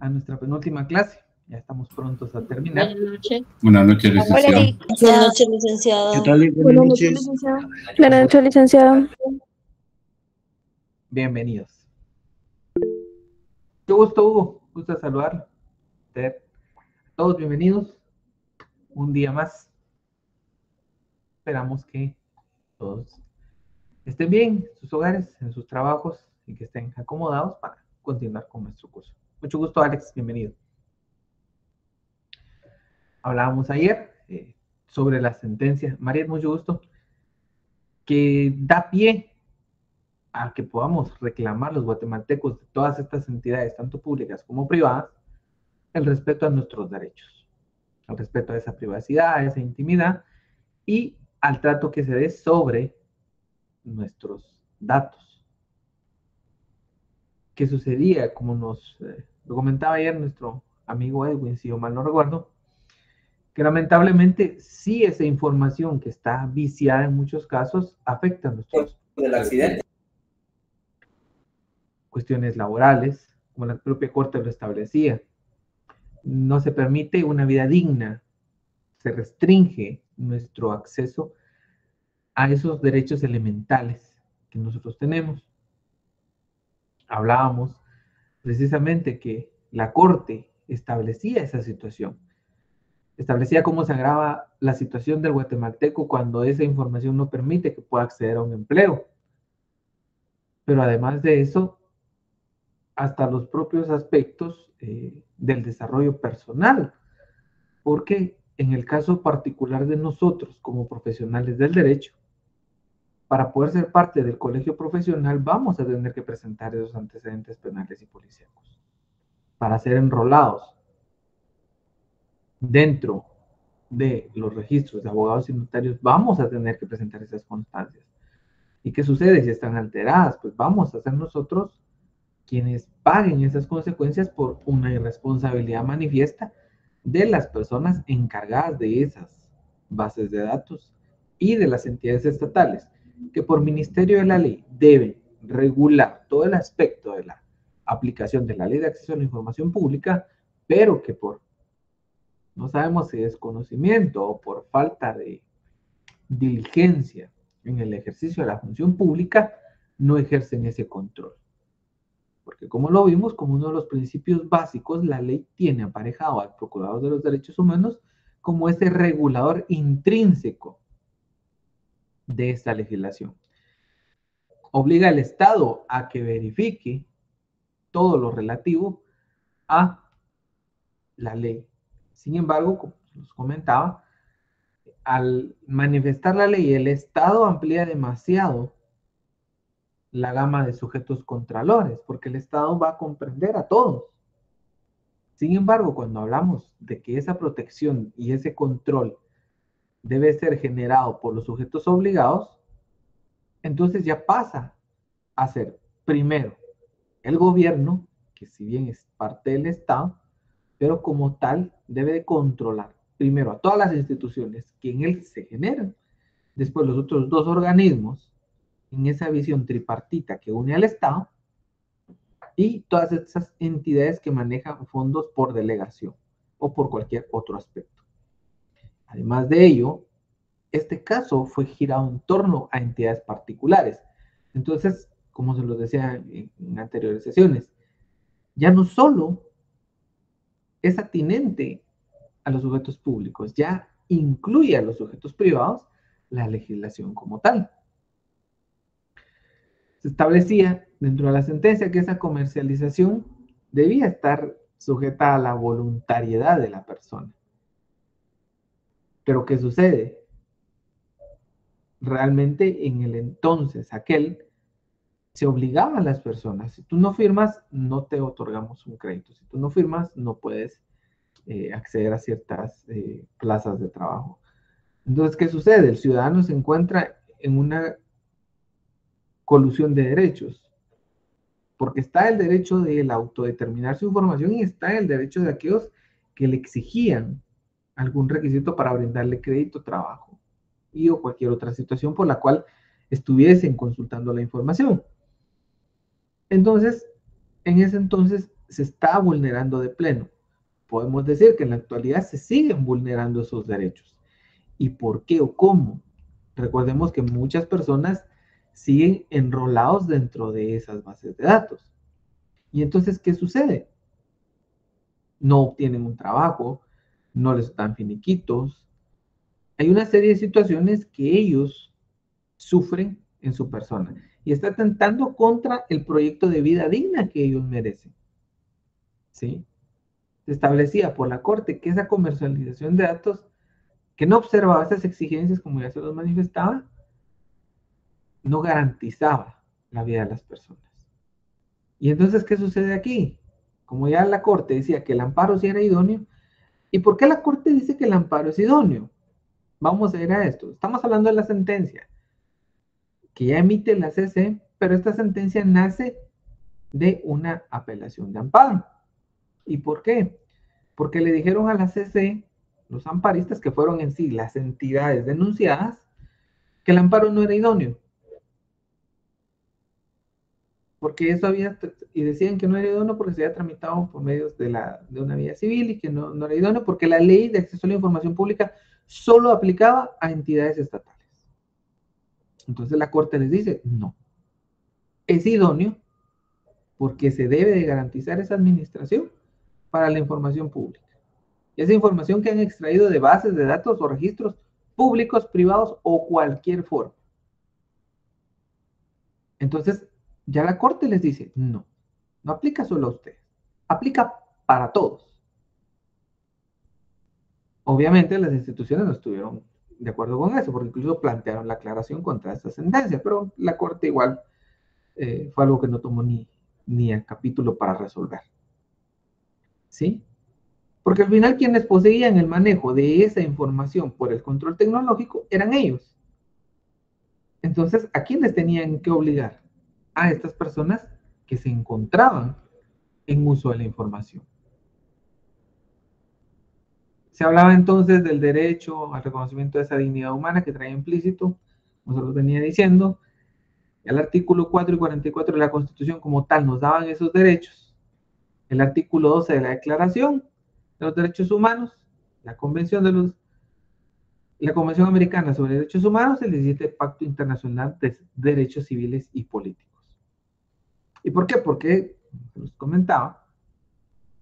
a nuestra penúltima clase. Ya estamos prontos a terminar. Buenas noches. Buenas noches, licenciado. Buenas noches, licenciado. ¿Qué tal? Buenas noches, licenciado. Buenas noches, licenciado. Bienvenidos. Qué gusto, Hugo. Gusto saludarlo. Todos bienvenidos. Un día más. Esperamos que todos estén bien en sus hogares, en sus trabajos y que estén acomodados para continuar con nuestro curso. Mucho gusto, Alex. Bienvenido. Hablábamos ayer sobre la sentencia. María, mucho gusto. Que da pie a que podamos reclamar los guatemaltecos de todas estas entidades, tanto públicas como privadas, el respeto a nuestros derechos, el respeto a esa privacidad, a esa intimidad y al trato que se dé sobre nuestros datos. ¿Qué sucedía? Como nos lo comentaba ayer nuestro amigo Edwin, si yo mal no recuerdo, que lamentablemente sí esa información que está viciada en muchos casos afecta a nuestros del accidente. Cuestiones laborales, como la propia Corte lo establecía. No se permite una vida digna, se restringe nuestro acceso a esos derechos elementales que nosotros tenemos. Hablábamos precisamente que la Corte establecía esa situación, establecía cómo se agrava la situación del guatemalteco cuando esa información no permite que pueda acceder a un empleo. Pero además de eso, hasta los propios aspectos del desarrollo personal, porque en el caso particular de nosotros como profesionales del derecho, para poder ser parte del colegio profesional vamos a tener que presentar esos antecedentes penales y policíacos. Para ser enrolados dentro de los registros de abogados y notarios vamos a tener que presentar esas constancias. ¿Y qué sucede si están alteradas? Pues vamos a ser nosotros quienes paguen esas consecuencias por una irresponsabilidad manifiesta de las personas encargadas de esas bases de datos y de las entidades estatales, que por ministerio de la ley deben regular todo el aspecto de la aplicación de la ley de acceso a la información pública, pero que por, no sabemos si desconocimiento o por falta de diligencia en el ejercicio de la función pública, no ejercen ese control. Porque como lo vimos, como uno de los principios básicos, la ley tiene aparejado al Procurador de los Derechos Humanos como ese regulador intrínseco de esta legislación. Obliga al Estado a que verifique todo lo relativo a la ley. Sin embargo, como nos comentaba, al manifestar la ley, el Estado amplía demasiado la gama de sujetos contralores, porque el Estado va a comprender a todos. Sin embargo, cuando hablamos de que esa protección y ese control debe ser generado por los sujetos obligados, entonces ya pasa a ser primero el gobierno, que si bien es parte del Estado, pero como tal debe de controlar primero a todas las instituciones que en él se generan, después los otros dos organismos, en esa visión tripartita que une al Estado, y todas esas entidades que manejan fondos por delegación o por cualquier otro aspecto. Además de ello, este caso fue girado en torno a entidades particulares. Entonces, como se los decía en anteriores sesiones, ya no solo es atinente a los sujetos públicos, ya incluye a los sujetos privados la legislación como tal. Se establecía dentro de la sentencia que esa comercialización debía estar sujeta a la voluntariedad de la persona. Pero ¿qué sucede? Realmente en el entonces aquel se obligaba a las personas. Si tú no firmas, no te otorgamos un crédito. Si tú no firmas, no puedes acceder a ciertas plazas de trabajo. Entonces, ¿qué sucede? El ciudadano se encuentra en una colusión de derechos, porque está el derecho de él autodeterminar su información y está el derecho de aquellos que le exigían algún requisito para brindarle crédito, trabajo y o cualquier otra situación por la cual estuviesen consultando la información. Entonces, en ese entonces se está vulnerando de pleno. Podemos decir que en la actualidad se siguen vulnerando esos derechos. ¿Y por qué o cómo? Recordemos que muchas personas siguen enrolados dentro de esas bases de datos. Y entonces, ¿qué sucede? No obtienen un trabajo, no les dan finiquitos. Hay una serie de situaciones que ellos sufren en su persona y está atentando contra el proyecto de vida digna que ellos merecen. ¿Sí? Se establecía por la Corte que esa comercialización de datos que no observaba esas exigencias, como ya se los manifestaba, no garantizaba la vida de las personas. Y entonces, ¿qué sucede aquí? Como ya la Corte decía que el amparo sí era idóneo, ¿y por qué la Corte dice que el amparo es idóneo? Vamos a ir a esto. Estamos hablando de la sentencia que ya emite la CC, pero esta sentencia nace de una apelación de amparo. ¿Y por qué? Porque le dijeron a la CC, los amparistas, que fueron en sí las entidades denunciadas, que el amparo no era idóneo. Porque eso había, y decían que no era idóneo porque se había tramitado por medios de una vía civil y que no era idóneo porque la ley de acceso a la información pública solo aplicaba a entidades estatales. Entonces la Corte les dice, no, es idóneo porque se debe de garantizar esa administración para la información pública. Esa información que han extraído de bases de datos o registros públicos, privados o cualquier forma. Entonces, ya la Corte les dice, no, no aplica solo a ustedes, aplica para todos. Obviamente las instituciones no estuvieron de acuerdo con eso, porque incluso plantearon la aclaración contra esta sentencia, pero la Corte igual fue algo que no tomó ni el capítulo para resolver. ¿Sí? Porque al final quienes poseían el manejo de esa información por el control tecnológico eran ellos. Entonces, ¿a quiénes tenían que obligar? A estas personas que se encontraban en uso de la información. Se hablaba entonces del derecho al reconocimiento de esa dignidad humana que traía implícito, como se los venía diciendo. El artículo 4 y 44 de la Constitución como tal nos daban esos derechos. El artículo 12 de la Declaración de los Derechos Humanos, la Convención Americana sobre Derechos Humanos, el 17 Pacto Internacional de Derechos Civiles y Políticos. ¿Y por qué? Porque, como les comentaba,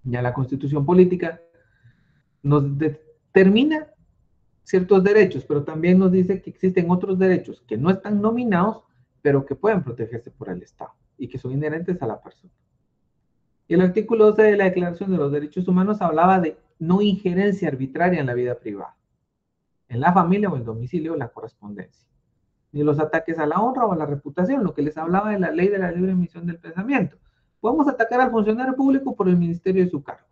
ya la Constitución Política nos determina ciertos derechos, pero también nos dice que existen otros derechos que no están nominados, pero que pueden protegerse por el Estado y que son inherentes a la persona. Y el artículo 12 de la Declaración de los Derechos Humanos hablaba de no injerencia arbitraria en la vida privada, en la familia o el domicilio o la correspondencia, ni los ataques a la honra o a la reputación, lo que les hablaba de la ley de la libre emisión del pensamiento. Podemos atacar al funcionario público por el ministerio de su cargo,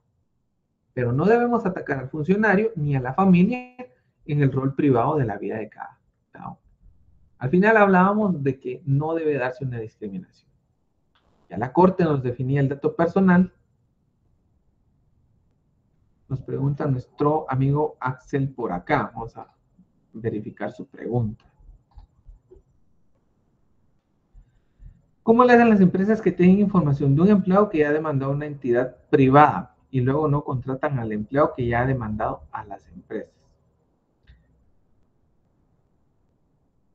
pero no debemos atacar al funcionario ni a la familia en el rol privado de la vida de cada uno. Al final hablábamos de que no debe darse una discriminación. Ya la Corte nos definía el dato personal. Nos pregunta nuestro amigo Axel por acá. Vamos a verificar su pregunta. ¿Cómo le hacen las empresas que tienen información de un empleado que ya ha demandado a una entidad privada y luego no contratan al empleado que ya ha demandado a las empresas?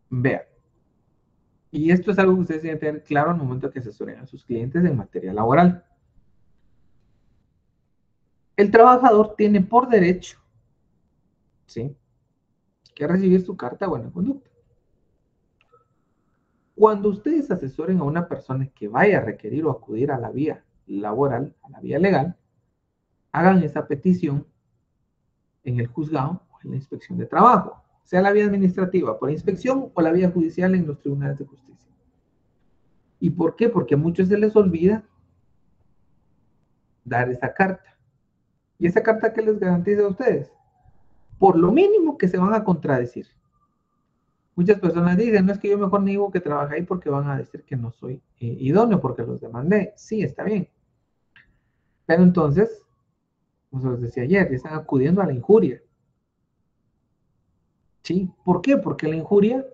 Vean. Y esto es algo que ustedes tienen que tener claro al momento que asesoren a sus clientes en materia laboral. El trabajador tiene por derecho, ¿sí?, que recibir su carta de buena conducta. Cuando ustedes asesoren a una persona que vaya a requerir o acudir a la vía laboral, a la vía legal, hagan esa petición en el juzgado o en la inspección de trabajo, sea la vía administrativa por inspección o la vía judicial en los tribunales de justicia. ¿Y por qué? Porque a muchos se les olvida dar esa carta. ¿Y esa carta qué les garantiza a ustedes? Por lo mínimo que se van a contradecir. Muchas personas dicen, no, es que yo mejor digo que trabaje ahí porque van a decir que no soy idóneo porque los demandé. Sí, está bien. Pero entonces, como les decía ayer, están acudiendo a la injuria. ¿Sí? ¿Por qué? Porque la injuria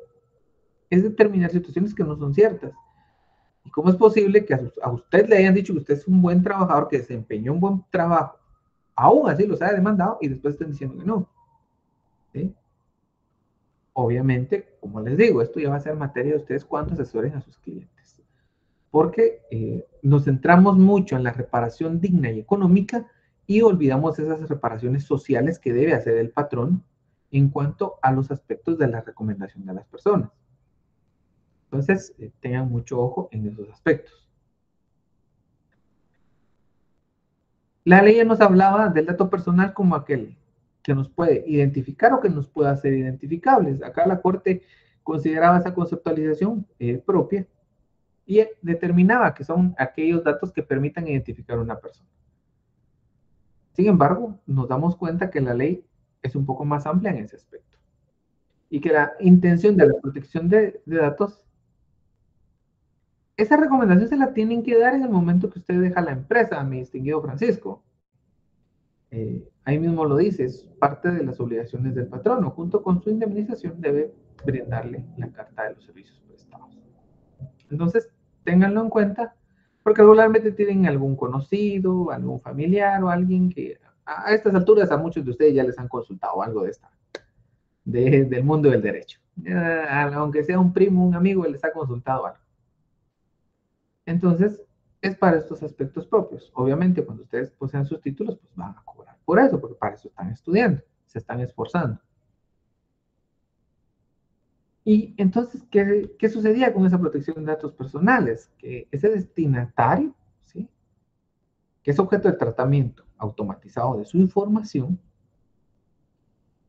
es determinar situaciones que no son ciertas. ¿Y cómo es posible que a usted le hayan dicho que usted es un buen trabajador, que desempeñó un buen trabajo, aún así los haya demandado y después estén diciendo que no? ¿Sí? Obviamente, como les digo, esto ya va a ser materia de ustedes cuando asesoren a sus clientes. Porque nos centramos mucho en la reparación digna y económica y olvidamos esas reparaciones sociales que debe hacer el patrón en cuanto a los aspectos de la recomendación de las personas. Entonces, tengan mucho ojo en esos aspectos. La ley ya nos hablaba del dato personal como aquel que nos puede identificar o que nos pueda hacer identificables. Acá la Corte consideraba esa conceptualización propia y determinaba que son aquellos datos que permitan identificar a una persona. Sin embargo, nos damos cuenta que la ley es un poco más amplia en ese aspecto y que la intención de la protección de datos, esa recomendación se la tienen que dar en el momento que usted deja la empresa, mi distinguido Francisco. Ahí mismo lo dice, es parte de las obligaciones del patrono. Junto con su indemnización debe brindarle la carta de los servicios prestados. Entonces, ténganlo en cuenta, porque regularmente tienen algún conocido, algún familiar o alguien que a estas alturas a muchos de ustedes ya les han consultado algo de del mundo del derecho. Aunque sea un primo, un amigo, les ha consultado algo. Entonces, es para estos aspectos propios. Obviamente, cuando ustedes posean sus títulos, pues van a cobrar por eso, porque para eso están estudiando, se están esforzando. Y entonces, ¿qué sucedía con esa protección de datos personales? Que ese destinatario, ¿sí?, que es objeto de tratamiento automatizado de su información,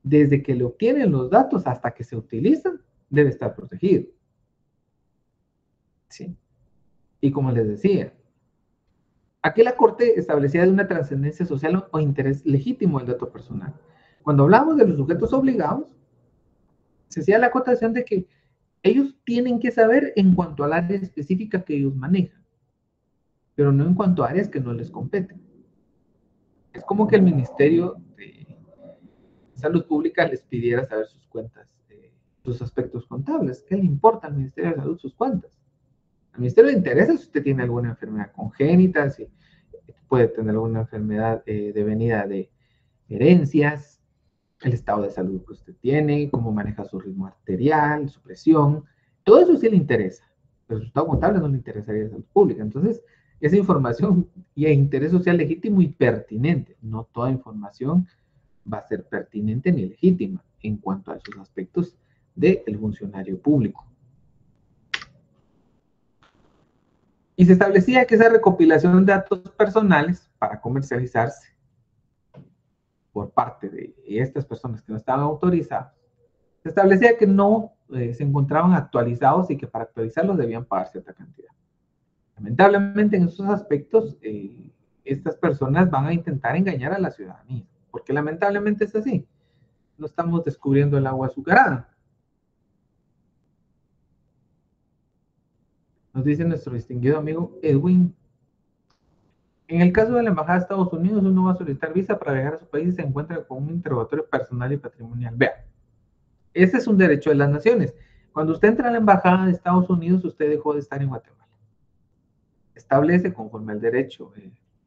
desde que le obtienen los datos hasta que se utilizan, debe estar protegido. ¿Sí? Y como les decía, aquí la Corte establecía de una trascendencia social o interés legítimo del dato personal. Cuando hablamos de los sujetos obligados, se hacía la acotación de que ellos tienen que saber en cuanto al área específica que ellos manejan, pero no en cuanto a áreas que no les competen. Es como que el Ministerio de Salud Pública les pidiera saber sus cuentas, sus aspectos contables. ¿Qué le importa al Ministerio de Salud sus cuentas? Al Ministerio le interesa si usted tiene alguna enfermedad congénita, si puede tener alguna enfermedad devenida de herencias, el estado de salud que usted tiene, cómo maneja su ritmo arterial, su presión. Todo eso sí le interesa, pero su estado contable no le interesaría a la salud pública. Entonces, esa información y el interés social legítimo y pertinente. No toda información va a ser pertinente ni legítima en cuanto a esos aspectos del funcionario público. Y se establecía que esa recopilación de datos personales para comercializarse por parte de estas personas que no estaban autorizadas, se establecía que no se encontraban actualizados y que para actualizarlos debían pagar cierta cantidad. Lamentablemente en esos aspectos, estas personas van a intentar engañar a la ciudadanía, porque lamentablemente es así. No estamos descubriendo el agua azucarada. Nos dice nuestro distinguido amigo Edwin: en el caso de la Embajada de Estados Unidos, uno va a solicitar visa para viajar a su país y se encuentra con un interrogatorio personal y patrimonial. Vean, ese es un derecho de las naciones. Cuando usted entra a la Embajada de Estados Unidos, usted dejó de estar en Guatemala. Establece, conforme al derecho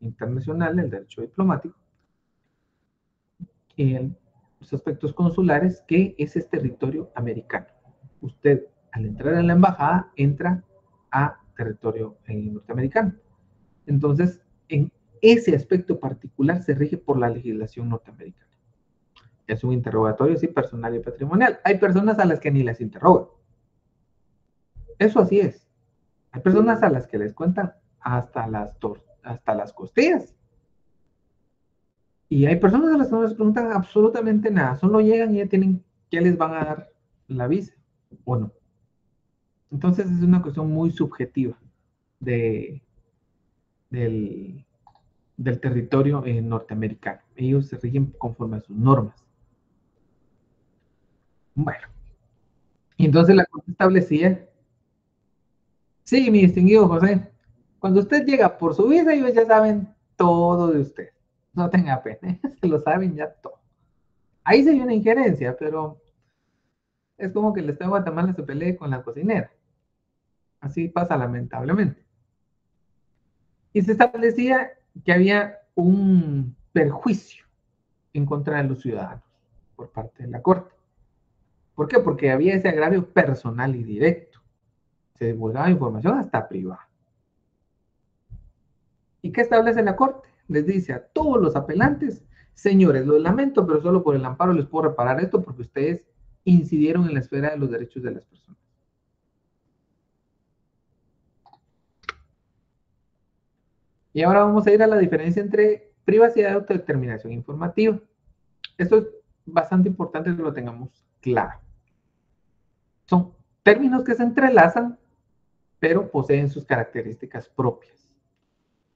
internacional, el derecho diplomático, los aspectos consulares, que ese es territorio americano. Usted, al entrar en la embajada, entra a territorio norteamericano. Entonces, en ese aspecto particular se rige por la legislación norteamericana. Es un interrogatorio, sí, personal y patrimonial. Hay personas a las que ni las interrogan. Eso así es. Hay personas a las que les cuentan hasta las costillas. Y hay personas a las que no les preguntan absolutamente nada. Solo llegan y ya les van a dar la visa o no. Entonces es una cuestión muy subjetiva del territorio norteamericano. Ellos se rigen conforme a sus normas. Bueno, y entonces la Corte establecía: sí, mi distinguido José, cuando usted llega por su visa, ellos ya saben todo de usted. No tenga pena, se lo saben ya todo. Ahí se ve una injerencia, pero es como que el Estado de Guatemala se pelee con la cocinera. Así pasa lamentablemente. Y se establecía que había un perjuicio en contra de los ciudadanos por parte de la Corte. ¿Por qué? Porque había ese agravio personal y directo. Se divulgaba información hasta privada. ¿Y qué establece la Corte? Les dice a todos los apelantes, señores, lo lamento, pero solo por el amparo les puedo reparar esto porque ustedes incidieron en la esfera de los derechos de las personas. Y ahora vamos a ir a la diferencia entre privacidad y autodeterminación informativa. Esto es bastante importante que lo tengamos claro. Son términos que se entrelazan, pero poseen sus características propias.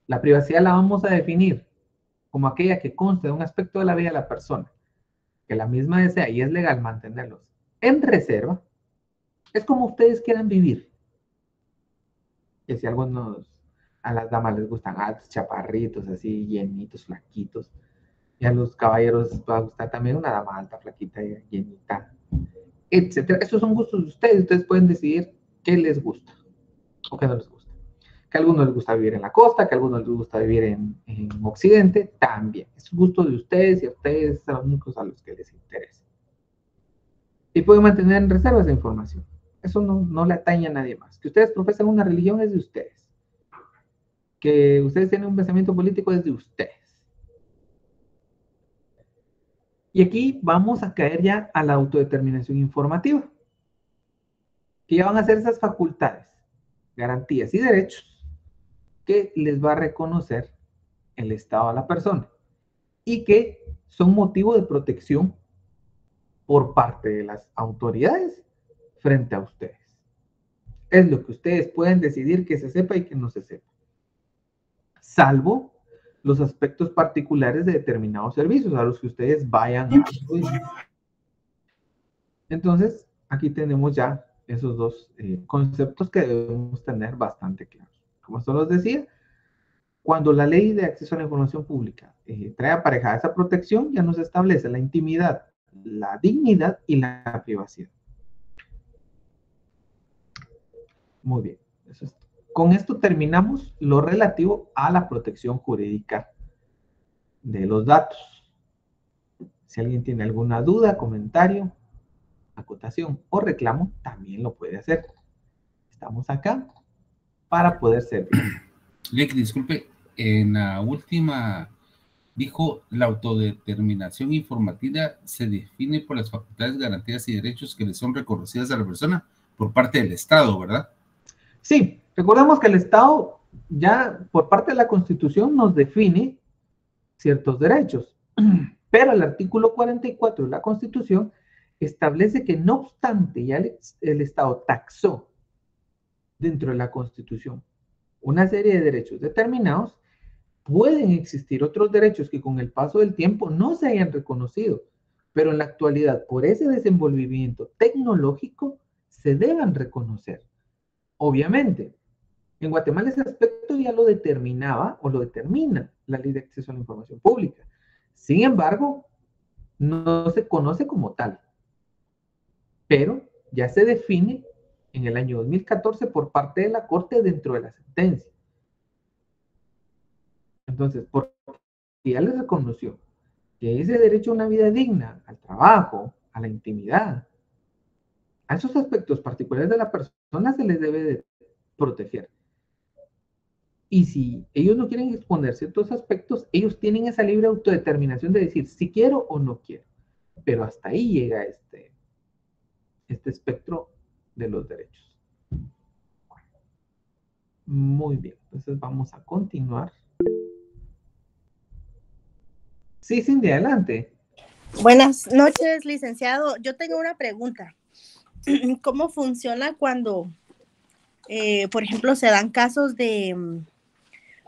La privacidad la vamos a definir como aquella que consta de un aspecto de la vida de la persona, que la misma desea y es legal mantenerlos en reserva. Es como ustedes quieran vivir. Que si a las damas les gustan chaparritos, así, llenitos, flaquitos, y a los caballeros les va a gustar también una dama alta, flaquita, llenita, etcétera. Esos son gustos de ustedes. Ustedes pueden decidir qué les gusta o qué no les gusta. Que a algunos les gusta vivir en la costa, que a algunos les gusta vivir en Occidente, también. Es gusto de ustedes y a ustedes son los únicos a los que les interesa. Y pueden mantener en reserva esa información. Eso no le atañe a nadie más. Que ustedes profesan una religión es de ustedes. Que ustedes tienen un pensamiento político es de ustedes. Y aquí vamos a caer ya a la autodeterminación informativa. Que ya van a ser esas facultades, garantías y derechos que les va a reconocer el Estado a la persona y que son motivo de protección por parte de las autoridades frente a ustedes. Es lo que ustedes pueden decidir que se sepa y que no se sepa, salvo los aspectos particulares de determinados servicios a los que ustedes vayan a acudir. Entonces, aquí tenemos ya esos dos conceptos que debemos tener bastante claros. Como esto los decía, cuando la ley de acceso a la información pública trae aparejada esa protección, ya nos establece la intimidad, la dignidad y la privacidad. Muy bien. Con esto terminamos lo relativo a la protección jurídica de los datos. Si alguien tiene alguna duda, comentario, acotación o reclamo, también lo puede hacer. Estamos acá para poder servir. Lick, disculpe, en la última dijo la autodeterminación informativa se define por las facultades, garantías y derechos que le son reconocidas a la persona por parte del Estado, ¿verdad? Sí, recordemos que el Estado ya por parte de la Constitución nos define ciertos derechos, pero el artículo 44 de la Constitución establece que no obstante ya el Estado taxó dentro de la Constitución una serie de derechos determinados, pueden existir otros derechos que con el paso del tiempo no se hayan reconocido, pero en la actualidad, por ese desenvolvimiento tecnológico, se deben reconocer. Obviamente, en Guatemala ese aspecto ya lo determinaba o lo determina la Ley de Acceso a la Información Pública. Sin embargo, no se conoce como tal, pero ya se define en el año 2014 por parte de la Corte dentro de la sentencia. Entonces, porque ya les reconoció que ese derecho a una vida digna, al trabajo, a la intimidad, a esos aspectos particulares de la persona se les debe de proteger. Y si ellos no quieren exponer ciertos aspectos, ellos tienen esa libre autodeterminación de decir si quiero o no quiero. Pero hasta ahí llega este espectro de los derechos. Muy bien, entonces vamos a continuar. Sí, Cindy, adelante. Buenas noches, licenciado. Yo tengo una pregunta. ¿Cómo funciona cuando, por ejemplo, se dan casos de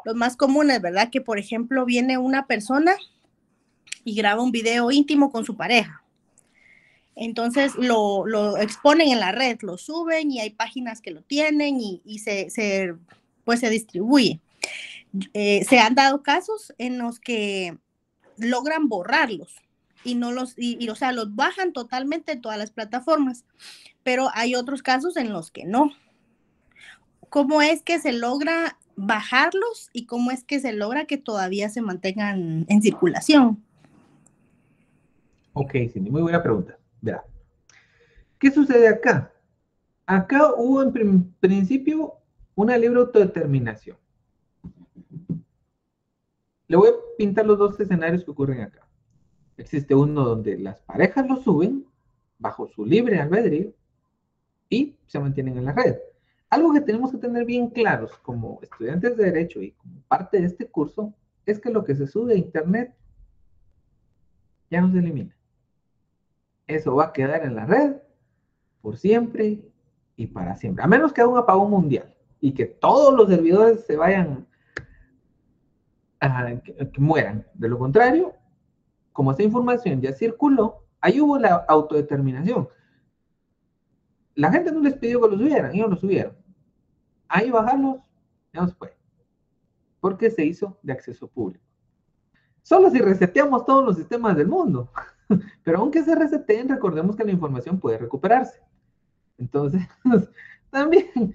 los más comunes, ¿verdad? Que, por ejemplo, viene una persona y graba un video íntimo con su pareja. Entonces lo exponen en la red, lo suben y hay páginas que lo tienen y se distribuye. Se han dado casos en los que logran borrarlos y o sea, los bajan totalmente en todas las plataformas, pero hay otros casos en los que no. ¿cómo es que se logra bajarlos y cómo es que se logra que todavía se mantengan en circulación? Ok, Cindy, muy buena pregunta. Verá, ¿qué sucede acá? Acá hubo en principio una libre autodeterminación. Le voy a pintar los dos escenarios que ocurren acá. Existe uno donde las parejas lo suben bajo su libre albedrío y se mantienen en la red. Algo que tenemos que tener bien claros como estudiantes de Derecho y como parte de este curso es que lo que se sube a Internet ya no se elimina. Eso va a quedar en la red por siempre y para siempre. A menos que haga un apagón mundial y que todos los servidores se vayan que mueran. De lo contrario, como esa información ya circuló, ahí hubo la autodeterminación. La gente no les pidió que lo subieran, ellos lo subieron. Ahí bajarlos, ya no se puede. Porque se hizo de acceso público. Solo si reseteamos todos los sistemas del mundo. Pero aunque se reseteen, recordemos que la información puede recuperarse. Entonces, también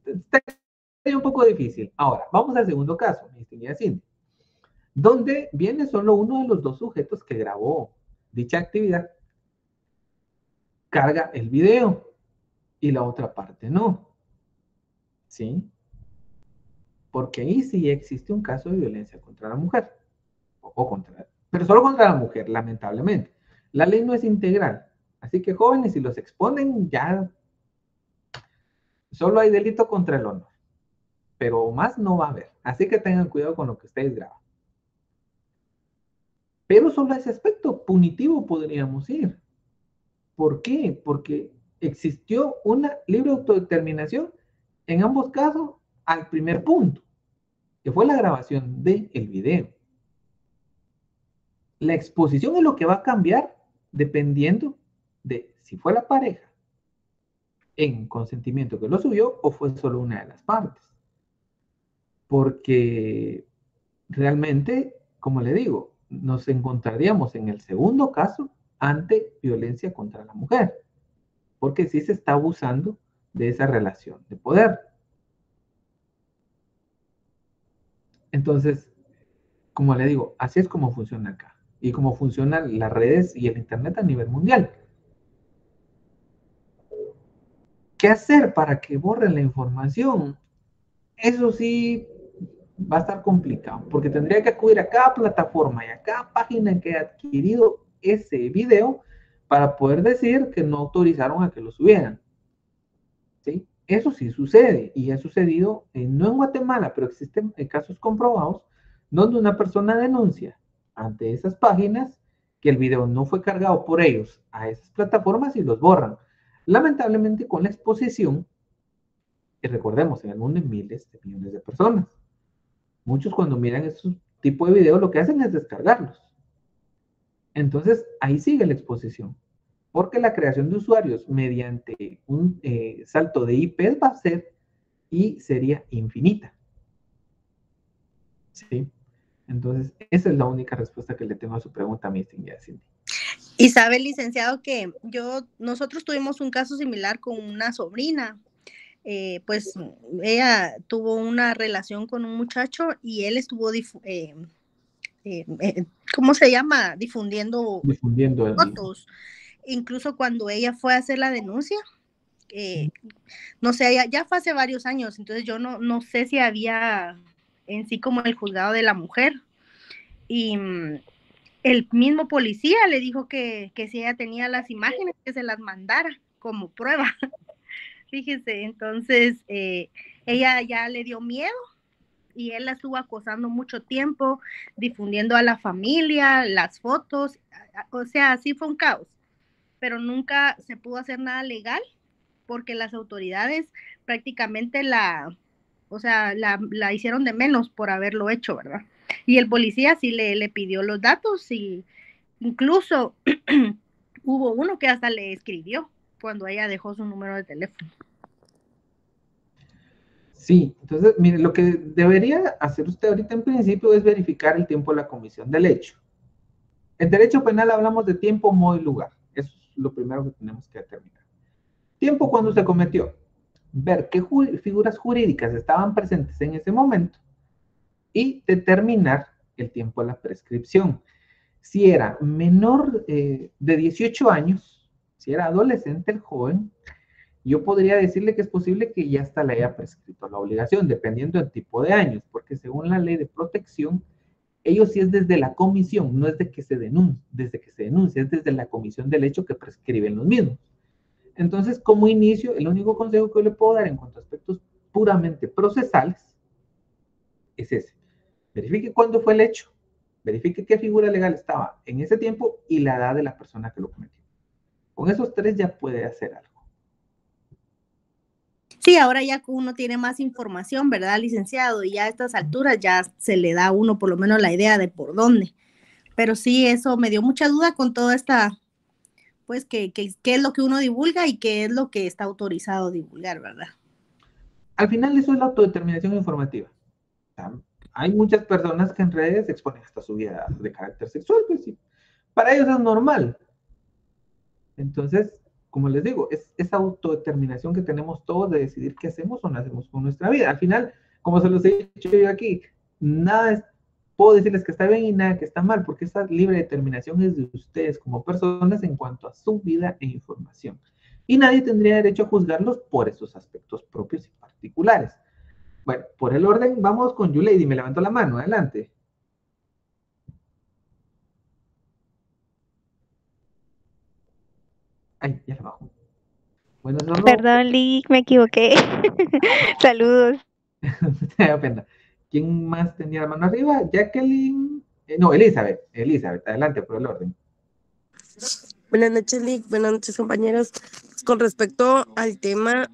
está un poco difícil. Ahora, vamos al segundo caso, mi estimada Cindy, donde viene solo uno de los dos sujetos que grabó dicha actividad, carga el video y la otra parte no. ¿Sí? Porque ahí sí existe un caso de violencia contra la mujer. Pero solo contra la mujer, lamentablemente. La ley no es integral. Así que jóvenes, si los exponen, ya solo hay delito contra el honor. Pero más no va a haber. Así que tengan cuidado con lo que ustedes graban. Pero solo a ese aspecto punitivo podríamos ir. ¿Por qué? Porque existió una libre autodeterminación en ambos casos al primer punto, que fue la grabación del video. La exposición es lo que va a cambiar dependiendo de si fue la pareja en consentimiento que lo subió o fue solo una de las partes. Porque realmente, como le digo, nos encontraríamos en el segundo caso ante violencia contra la mujer, porque sí se está abusando de esa relación de poder. Entonces, como le digo, así es como funciona acá y cómo funcionan las redes y el Internet a nivel mundial. ¿Qué hacer para que borren la información? Eso sí va a estar complicado, porque tendría que acudir a cada plataforma y a cada página que ha adquirido ese video para poder decir que no autorizaron a que lo subieran. ¿Sí? Eso sí sucede y ha sucedido, no en Guatemala, pero existen casos comprobados donde una persona denuncia ante esas páginas que el video no fue cargado por ellos a esas plataformas y los borran. Lamentablemente con la exposición, y recordemos, en el mundo hay miles de millones de personas. Muchos cuando miran estos tipos de videos lo que hacen es descargarlos. Entonces ahí sigue la exposición. Porque la creación de usuarios mediante un salto de IPs va a ser y sería infinita. ¿Sí? Entonces, esa es la única respuesta que le tengo a su pregunta, mi distinguida Cindy. Y sabe, licenciado, que nosotros tuvimos un caso similar con una sobrina. Pues ella tuvo una relación con un muchacho y él estuvo, ¿cómo se llama? Difundiendo fotos. Incluso cuando ella fue a hacer la denuncia, no sé, ya fue hace varios años, entonces yo no sé si había en sí como el juzgado de la mujer. Y el mismo policía le dijo que si ella tenía las imágenes, que se las mandara como prueba. Fíjese, entonces ella ya le dio miedo y él la estuvo acosando mucho tiempo, difundiendo a la familia, las fotos, o sea, sí fue un caos, pero nunca se pudo hacer nada legal porque las autoridades prácticamente la hicieron de menos por haberlo hecho, ¿verdad? Y el policía sí le pidió los datos y incluso hubo uno que hasta le escribió cuando ella dejó su número de teléfono. Sí, entonces, mire, lo que debería hacer usted ahorita en principio es verificar el tiempo de la comisión del hecho. En derecho penal hablamos de tiempo, modo y lugar. Eso es lo primero que tenemos que determinar. Tiempo cuando se cometió. ver qué figuras jurídicas estaban presentes en ese momento y determinar el tiempo de la prescripción. Si era menor de 18 años, si era adolescente el joven, yo podría decirle que es posible que ya hasta le haya prescrito la obligación, dependiendo del tipo de años, porque según la ley de protección, ellos sí es desde la comisión, no es de que se denuncie, desde que se denuncia, es desde la comisión del hecho que prescriben los mismos. Entonces, como inicio, el único consejo que yo le puedo dar en cuanto a aspectos puramente procesales es ese. Verifique cuándo fue el hecho, verifique qué figura legal estaba en ese tiempo y la edad de la persona que lo cometió. Con esos tres ya puede hacer algo. Sí, ahora ya uno tiene más información, ¿verdad, licenciado? Y ya a estas alturas ya se le da a uno por lo menos la idea de por dónde. Pero sí, eso me dio mucha duda con toda esta, pues, qué es lo que uno divulga y qué es lo que está autorizado a divulgar, ¿verdad? Al final eso es la autodeterminación informativa. O sea, hay muchas personas que en redes exponen hasta su vida de carácter sexual, pues sí. Para ellos es normal. Entonces, como les digo, es esa autodeterminación que tenemos todos de decidir qué hacemos o no hacemos con nuestra vida. Al final, como se los he dicho yo aquí, puedo decirles que está bien y nada que está mal, porque esa libre determinación es de ustedes como personas en cuanto a su vida e información. Y nadie tendría derecho a juzgarlos por esos aspectos propios y particulares. Bueno, por el orden, vamos con Yulady. Me levantó la mano, adelante. Ay, ya la bajo. Bueno, solo... Perdón, Lee, me equivoqué. Saludos. Me da pena. ¿Quién más tenía la mano arriba? Jacqueline. No, Elizabeth. Elizabeth, adelante por el orden. Buenas noches, Lick. Buenas noches, compañeros. Con respecto al tema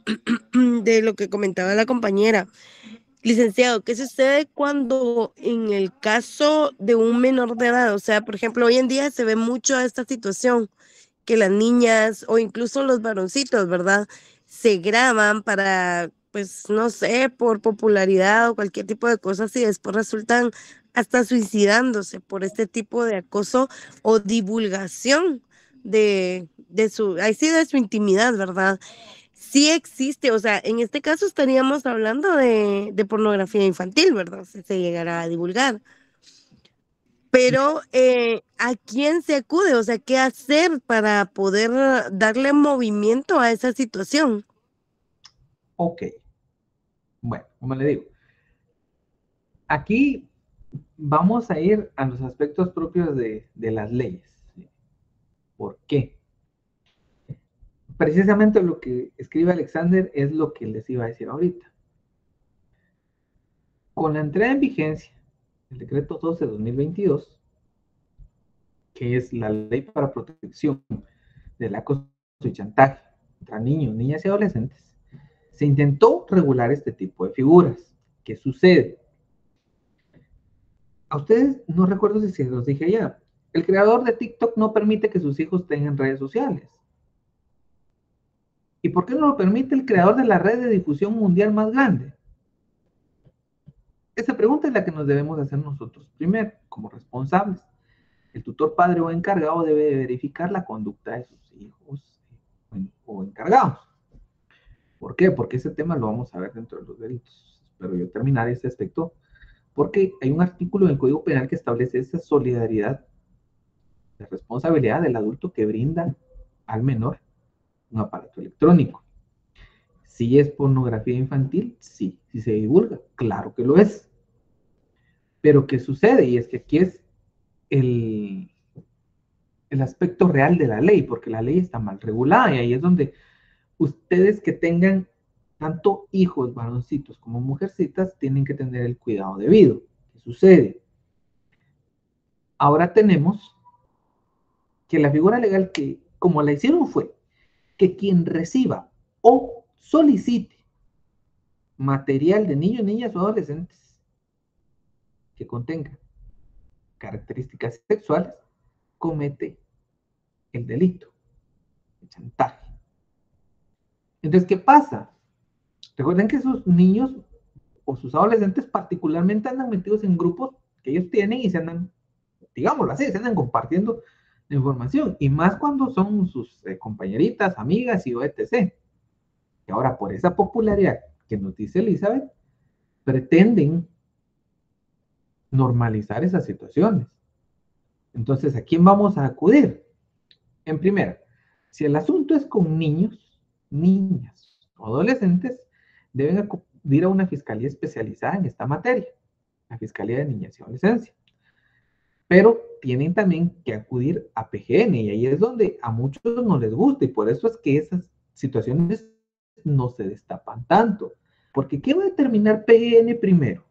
de lo que comentaba la compañera, licenciado, ¿qué sucede cuando en el caso de un menor de edad? O sea, por ejemplo, hoy en día se ve mucho esta situación, que las niñas o incluso los varoncitos, ¿verdad? Se graban para, pues, no sé, por popularidad o cualquier tipo de cosas y después resultan hasta suicidándose por este tipo de acoso o divulgación de su intimidad, ¿verdad? Sí existe, o sea, en este caso estaríamos hablando de pornografía infantil, ¿verdad? Si se llegara a divulgar. Pero, ¿a quién se acude? O sea, ¿qué hacer para poder darle movimiento a esa situación? Ok. Bueno, como le digo, aquí vamos a ir a los aspectos propios de las leyes. ¿Por qué? Precisamente lo que escribe Alexander es lo que les iba a decir ahorita. Con la entrada en vigencia del decreto 12 de 2022, que es la ley para protección del acoso y chantaje contra niños, niñas y adolescentes, se intentó regular este tipo de figuras. ¿Qué sucede? A ustedes, no recuerdo si se los dije ya, el creador de TikTok no permite que sus hijos tengan redes sociales. ¿Y por qué no lo permite el creador de la red de difusión mundial más grande? Esa pregunta es la que nos debemos hacer nosotros primero, como responsables. El tutor padre o encargado debe verificar la conducta de sus hijos o encargados. ¿Por qué? Porque ese tema lo vamos a ver dentro de los delitos. Espero yo terminar ese aspecto, porque hay un artículo del Código Penal que establece esa solidaridad de responsabilidad del adulto que brinda al menor un aparato electrónico. Si es pornografía infantil, sí. Si se divulga, claro que lo es. Pero ¿qué sucede? Y es que aquí es el aspecto real de la ley, porque la ley está mal regulada y ahí es donde ustedes que tengan tanto hijos varoncitos como mujercitas tienen que tener el cuidado debido. ¿Qué sucede? Ahora tenemos que la figura legal que, como la hicieron fue, que quien reciba o solicite material de niños, niñas o adolescentes que contenga características sexuales, comete el delito de chantaje. Entonces, ¿qué pasa? Recuerden que sus niños o sus adolescentes particularmente andan metidos en grupos que ellos tienen y se andan, digámoslo así, se andan compartiendo la información. Y más cuando son sus compañeritas, amigas y etc. Y ahora, por esa popularidad que nos dice Elizabeth, pretenden normalizar esas situaciones. Entonces, ¿a quién vamos a acudir? En primera, si el asunto es con niños, niñas o adolescentes, deben acudir a una fiscalía especializada en esta materia, la Fiscalía de Niñez y Adolescencia. Pero tienen también que acudir a PGN y ahí es donde a muchos no les gusta y por eso es que esas situaciones no se destapan tanto. Porque ¿qué va a determinar PGN primero?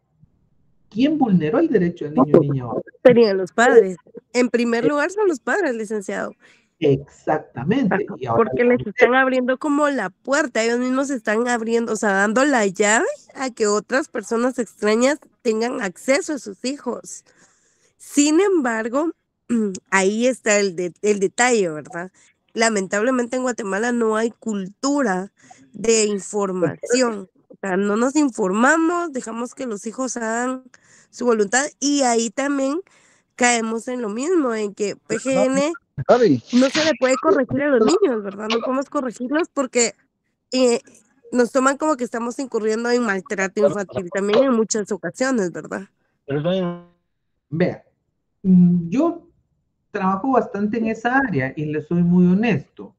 ¿Quién vulneró el derecho del niño o niña? Serían los padres. En primer lugar son los padres, licenciado. Exactamente. Y ahora Porque les están abriendo como la puerta, ellos mismos están abriendo, o sea, dando la llave a que otras personas extrañas tengan acceso a sus hijos. Sin embargo, ahí está el detalle, ¿verdad? Lamentablemente en Guatemala no hay cultura de información. O sea, no nos informamos, dejamos que los hijos hagan su voluntad y ahí también caemos en lo mismo, en que PGN no se le puede corregir a los niños, ¿verdad? No podemos corregirlos porque nos toman como que estamos incurriendo en maltrato infantil también en muchas ocasiones, ¿verdad? Vea, yo trabajo bastante en esa área y le soy muy honesto.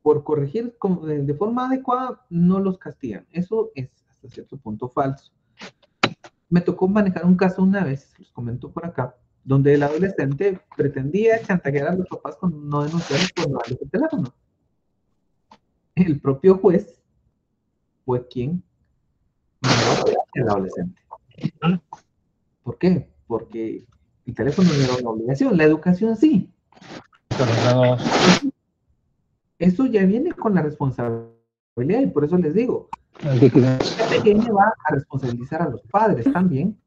Por corregir de forma adecuada, no los castigan. Eso es hasta cierto punto falso. Me tocó manejar un caso una vez, les comento por acá, donde el adolescente pretendía chantajear a los papás con no denunciarlos por no darles el teléfono. El propio juez fue quien mandó al adolescente. ¿Por qué? Porque el teléfono no era una obligación, la educación sí. Eso ya viene con la responsabilidad y por eso les digo, la PGN va a responsabilizar a los padres también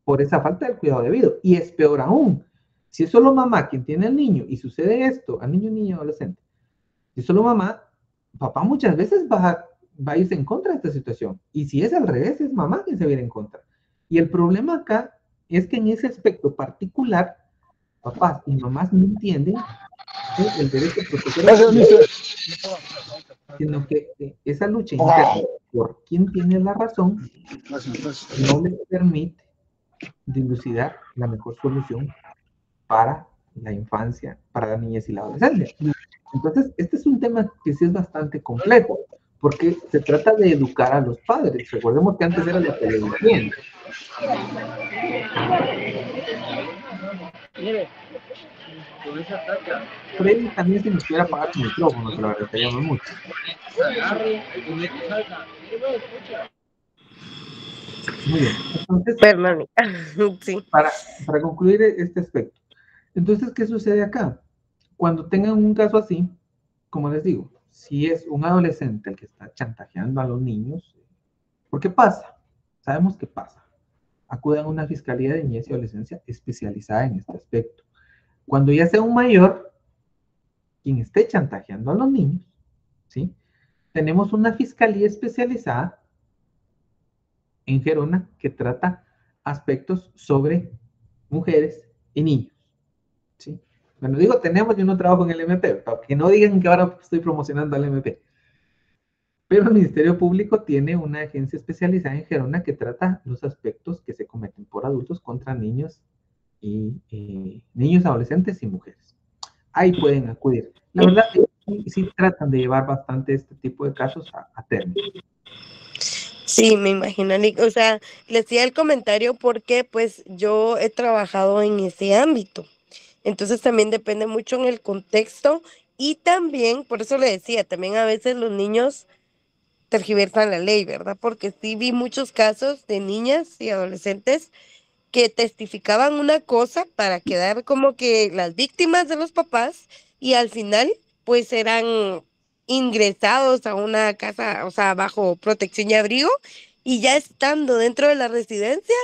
por esa falta de cuidado debido. Y es peor aún, si es solo mamá quien tiene al niño y sucede esto, al niño, niña, adolescente, si es solo mamá, papá muchas veces va a irse en contra de esta situación. Y si es al revés, es mamá quien se va a ir en contra. Y el problema acá es que en ese aspecto particular, papás y mamás no entienden el derecho a proteger, sino que esa lucha interna por quién tiene la razón no les permite dilucidar la mejor solución para la infancia, para la niñez y la adolescencia. Entonces, este es un tema que sí es bastante complejo, porque se trata de educar a los padres. Recordemos que antes era la televisión. Freddy también si nos pudiera apagar su micrófono, te lo agradeceríamos mucho. Muy bien. Entonces, Perdón. Sí. para concluir este aspecto. Entonces, ¿qué sucede acá? Cuando tengan un caso así, como les digo, si es un adolescente el que está chantajeando a los niños, ¿por qué pasa? Sabemos qué pasa. Acudan a una fiscalía de niñez y adolescencia especializada en este aspecto. Cuando ya sea un mayor, quien esté chantajeando a los niños, ¿sí? Tenemos una fiscalía especializada en Gerona que trata aspectos sobre mujeres y niños, ¿sí? Bueno, digo tenemos, yo no trabajo en el MP, para que no digan que ahora estoy promocionando al MP. Pero el Ministerio Público tiene una agencia especializada en Gerona que trata los aspectos que se cometen por adultos contra niños y niños, adolescentes y mujeres. Ahí pueden acudir. La verdad, sí tratan de llevar bastante este tipo de casos a término. Sí, me imagino, Nick. O sea, le hacía el comentario porque pues yo he trabajado en ese ámbito. Entonces también depende mucho en el contexto y también, por eso le decía, también a veces los niños tergiversan la ley, ¿verdad? Porque sí vi muchos casos de niñas y adolescentes que testificaban una cosa para quedar como que las víctimas de los papás y al final pues eran ingresados a una casa, o sea, bajo protección y abrigo y ya estando dentro de la residencia,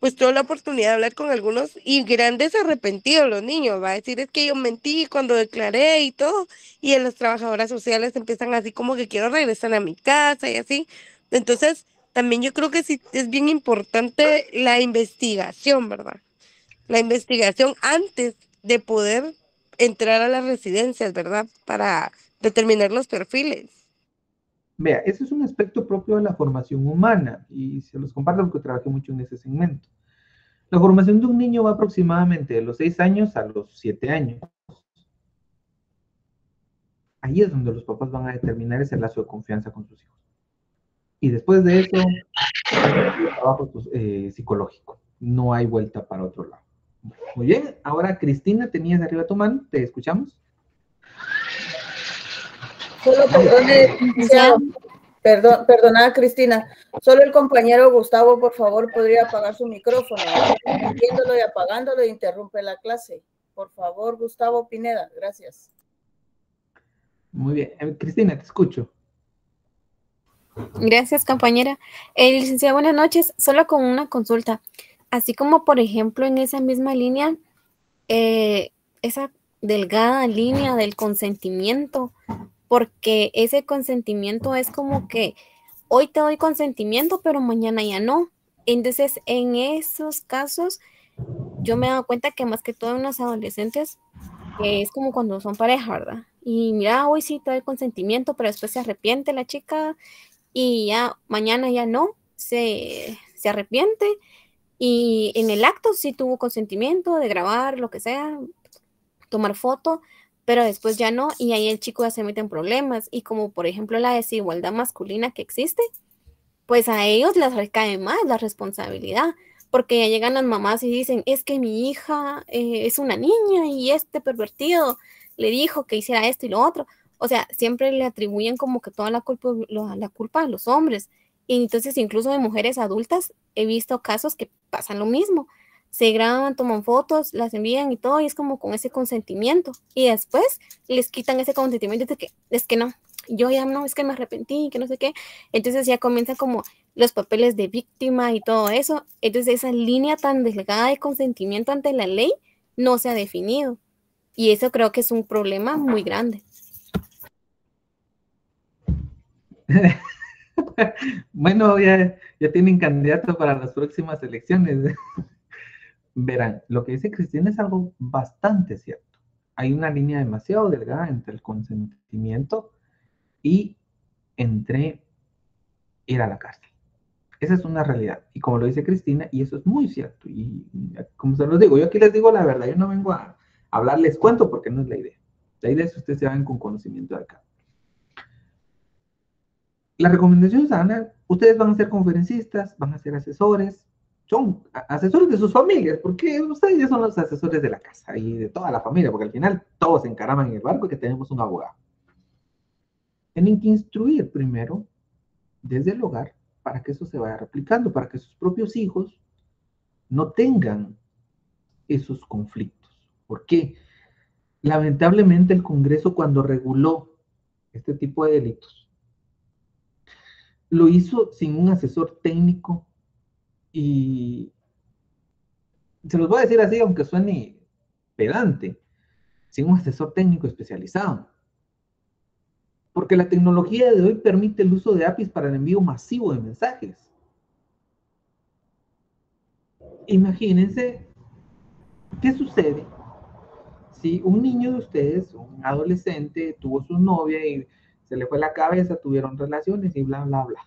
pues tuve la oportunidad de hablar con algunos y grandes arrepentidos los niños, va a decir es que yo mentí cuando declaré y todo y en las trabajadoras sociales empiezan así como que quiero regresar a mi casa y así. Entonces, también yo creo que sí es bien importante la investigación, ¿verdad? La investigación antes de poder entrar a las residencias, ¿verdad? Para determinar los perfiles. Vea, ese es un aspecto propio de la formación humana y se los comparto porque trabajé mucho en ese segmento. La formación de un niño va aproximadamente de los 6 años a los 7 años. Ahí es donde los papás van a determinar ese lazo de confianza con sus hijos. Y después de eso, trabajo psicológico. No hay vuelta para otro lado. Muy bien, ahora Cristina, tenías arriba tu mano, te escuchamos. Solo perdonada Cristina, solo el compañero Gustavo, por favor, podría apagar su micrófono, prendiéndolo y apagándolo e interrumpe la clase. Por favor, Gustavo Pineda, gracias. Muy bien, Cristina, te escucho. Gracias, compañera. Licenciada, buenas noches. Solo con una consulta. Así como, por ejemplo, en esa misma línea, esa delgada línea del consentimiento, porque ese consentimiento es como que hoy te doy consentimiento, pero mañana ya no. Entonces, en esos casos, yo me he dado cuenta que más que todo en los adolescentes, es como cuando son pareja, ¿verdad? Y mira, hoy sí te doy consentimiento, pero después se arrepiente la chica y ya mañana ya no, se arrepiente. Y en el acto sí tuvo consentimiento de grabar, lo que sea, tomar foto, pero después ya no, y ahí el chico ya se mete en problemas. Y como por ejemplo la desigualdad masculina que existe, pues a ellos les recae más la responsabilidad, porque ya llegan las mamás y dicen, es que mi hija es una niña y este pervertido le dijo que hiciera esto y lo otro. O sea, siempre le atribuyen como que toda la culpa a los hombres. Y entonces incluso de mujeres adultas he visto casos que pasan lo mismo. Se graban, toman fotos, las envían y todo, y es como con ese consentimiento. Y después les quitan ese consentimiento de que es que no, yo ya no, es que me arrepentí, que no sé qué. Entonces ya comienza como los papeles de víctima y todo eso. Entonces esa línea tan delgada de consentimiento ante la ley no se ha definido. Y eso creo que es un problema muy grande. Bueno, ya tienen candidato para las próximas elecciones. Verán, lo que dice Cristina es algo bastante cierto. Hay una línea demasiado delgada entre el consentimiento y entre ir a la cárcel. Esa es una realidad. Y como lo dice Cristina, y eso es muy cierto. Y como se los digo, yo aquí les digo la verdad. Yo no vengo a hablarles cuento porque no es la idea. La idea es que ustedes se vayan con conocimiento de acá. La recomendación sana, ustedes van a ser conferencistas, van a ser asesores, son asesores de sus familias, porque ustedes ya son los asesores de la casa y de toda la familia, porque al final todos se encaraman en el barco y que tenemos un abogado. Tienen que instruir primero desde el hogar para que eso se vaya replicando, para que sus propios hijos no tengan esos conflictos. ¿Por qué? Lamentablemente el Congreso cuando reguló este tipo de delitos, lo hizo sin un asesor técnico y se los voy a decir así, aunque suene pedante, sin un asesor técnico especializado. Porque la tecnología de hoy permite el uso de APIs para el envío masivo de mensajes. Imagínense qué sucede si un niño de ustedes, un adolescente, tuvo su novia y se le fue la cabeza, tuvieron relaciones y bla, bla, bla.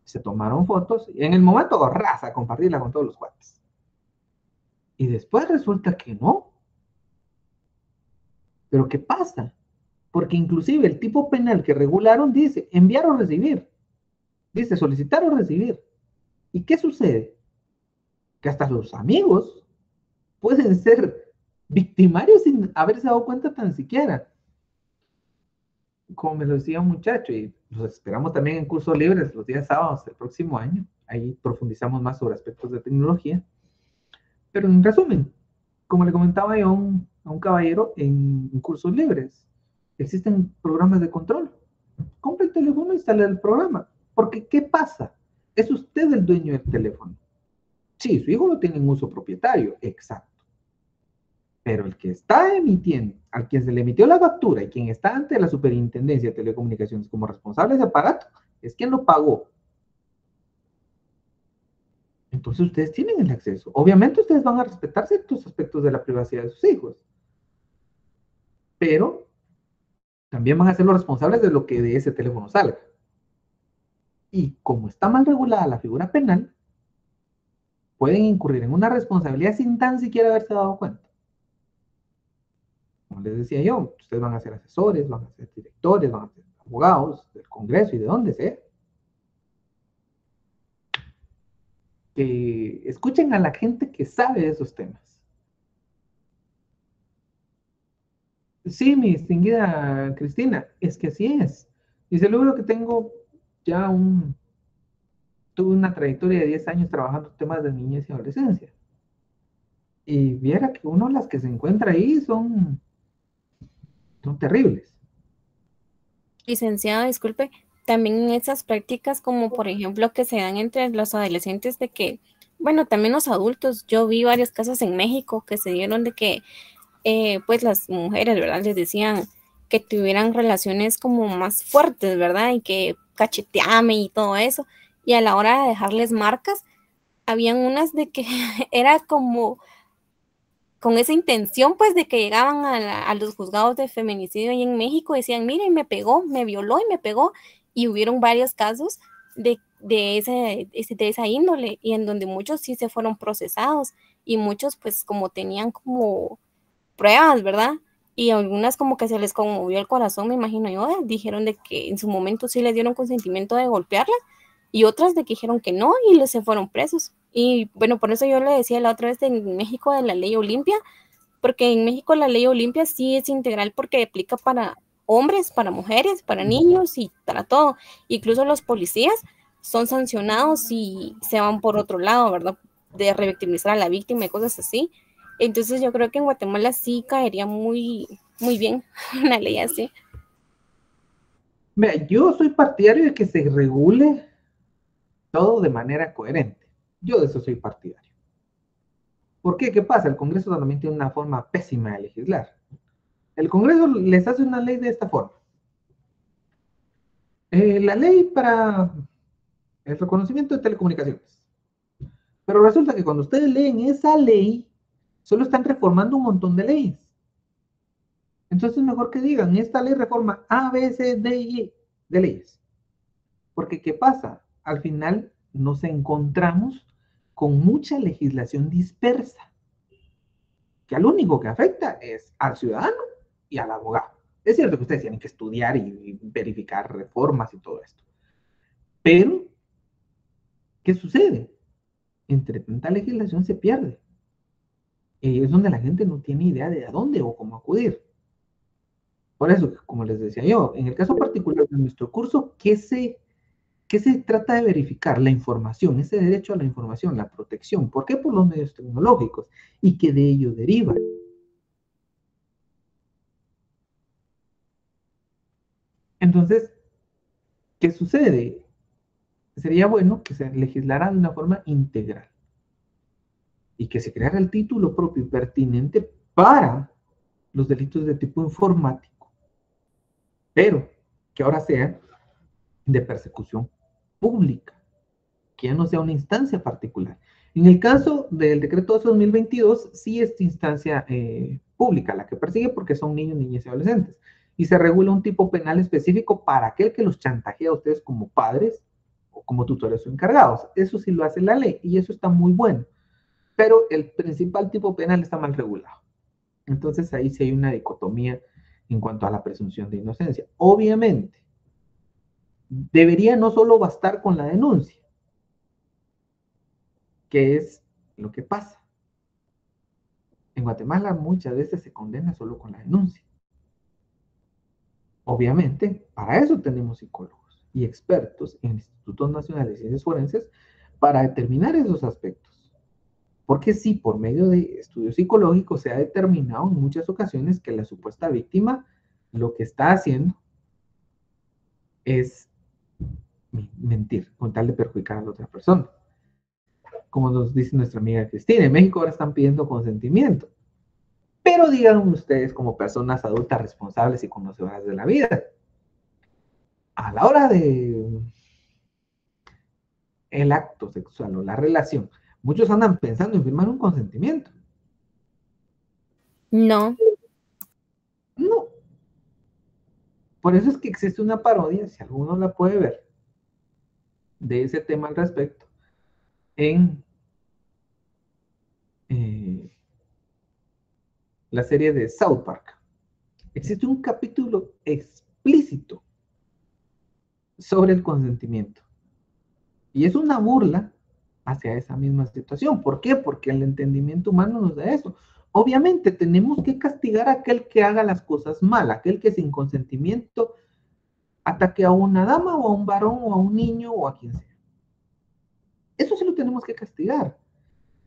Se tomaron fotos y en el momento raza, compartirla con todos los cuates. Y después resulta que no. ¿Pero qué pasa? Porque inclusive el tipo penal que regularon dice enviar o recibir. Dice solicitar o recibir. ¿Y qué sucede? Que hasta sus amigos pueden ser victimarios sin haberse dado cuenta tan siquiera. Como me lo decía un muchacho, y los esperamos también en cursos libres los días sábados del próximo año. Ahí profundizamos más sobre aspectos de tecnología. Pero en resumen, como le comentaba yo a un caballero en cursos libres, existen programas de control. Compre el teléfono e instale el programa. Porque, ¿qué pasa? Es usted el dueño del teléfono. Sí, su hijo lo tiene en uso propietario, exacto. Pero el que está emitiendo, al quien se le emitió la factura y quien está ante la Superintendencia de Telecomunicaciones como responsable de ese aparato, es quien lo pagó. Entonces ustedes tienen el acceso. Obviamente ustedes van a respetar ciertos aspectos de la privacidad de sus hijos. Pero también van a ser los responsables de lo que de ese teléfono salga. Y como está mal regulada la figura penal, pueden incurrir en una responsabilidad sin tan siquiera haberse dado cuenta. Como les decía yo, ustedes van a ser asesores, van a ser directores, van a ser abogados del Congreso y de donde sea. Que escuchen a la gente que sabe de esos temas. Sí, mi distinguida Cristina, es que así es. Y se logro que tengo ya tuve una trayectoria de 10 años trabajando temas de niñez y adolescencia. Y viera que uno las que se encuentra ahí son terribles. Licenciado, disculpe, también esas prácticas como por ejemplo que se dan entre los adolescentes de que, bueno, también los adultos, yo vi varios casos en México que se dieron de que pues las mujeres, ¿verdad? Les decían que tuvieran relaciones como más fuertes, ¿verdad? Y que cacheteame y todo eso. Y a la hora de dejarles marcas, habían unas de que era como con esa intención, pues, de que llegaban a los juzgados de feminicidio ahí en México y decían, miren, me pegó, me violó y me pegó. Y hubieron varios casos de esa índole y en donde muchos sí se fueron procesados y muchos, pues, como tenían como pruebas, ¿verdad? Y algunas como que se les conmovió el corazón, me imagino yo, dijeron de que en su momento sí les dieron consentimiento de golpearla y otras de que dijeron que no y se fueron presos. Y bueno, por eso yo le decía la otra vez en México de la ley Olimpia, porque en México la ley Olimpia sí es integral porque aplica para hombres, para mujeres, para niños y para todo. Incluso los policías son sancionados si se van por otro lado, ¿verdad? De revictimizar a la víctima y cosas así. Entonces yo creo que en Guatemala sí caería muy, muy bien una ley así. Mira, yo soy partidario de que se regule todo de manera coherente. Yo de eso soy partidario. ¿Por qué? ¿Qué pasa? El Congreso también tiene una forma pésima de legislar. El Congreso les hace una ley de esta forma. La ley para el reconocimiento de telecomunicaciones. Pero resulta que cuando ustedes leen esa ley, solo están reformando un montón de leyes. Entonces mejor que digan, esta ley reforma A, B, C, D y E de leyes. Porque ¿qué pasa? Al final nos encontramos con mucha legislación dispersa, que al único que afecta es al ciudadano y al abogado. Es cierto que ustedes tienen que estudiar y verificar reformas y todo esto. Pero, ¿qué sucede? Entre tanta legislación se pierde. Y es donde la gente no tiene idea de a dónde o cómo acudir. Por eso, como les decía yo, en el caso particular de nuestro curso, ¿qué se trata de verificar? La información, ese derecho a la información, la protección. ¿Por qué? Por los medios tecnológicos. ¿Y qué de ello deriva? Entonces, ¿qué sucede? Sería bueno que se legislara de una forma integral y que se creara el título propio y pertinente para los delitos de tipo informático, pero que ahora sea de persecución pública, que ya no sea una instancia particular. En el caso del decreto 12/2022, sí es instancia pública la que persigue porque son niños, niñas y adolescentes. Y se regula un tipo penal específico para aquel que los chantajea a ustedes como padres o como tutores o encargados. Eso sí lo hace la ley y eso está muy bueno. Pero el principal tipo penal está mal regulado. Entonces ahí sí hay una dicotomía en cuanto a la presunción de inocencia. Obviamente, debería no solo bastar con la denuncia, que es lo que pasa. En Guatemala muchas veces se condena solo con la denuncia. Obviamente, para eso tenemos psicólogos y expertos en institutos nacionales de ciencias forenses para determinar esos aspectos. Porque sí, por medio de estudios psicológicos se ha determinado en muchas ocasiones que la supuesta víctima lo que está haciendo es mentir con tal de perjudicar a la otra persona. Como nos dice nuestra amiga Cristina, en México ahora están pidiendo consentimiento. Pero digan ustedes como personas adultas responsables y conocedoras de la vida, a la hora de el acto sexual o la relación, muchos andan pensando en firmar un consentimiento. No. No. Por eso es que existe una parodia, si alguno la puede ver, de ese tema al respecto, en la serie de South Park. Existe un capítulo explícito sobre el consentimiento. Y es una burla hacia esa misma situación. ¿Por qué? Porque el entendimiento humano nos da eso. Obviamente tenemos que castigar a aquel que haga las cosas mal, aquel que sin consentimiento ataque a una dama o a un varón o a un niño o a quien sea. Eso sí lo tenemos que castigar.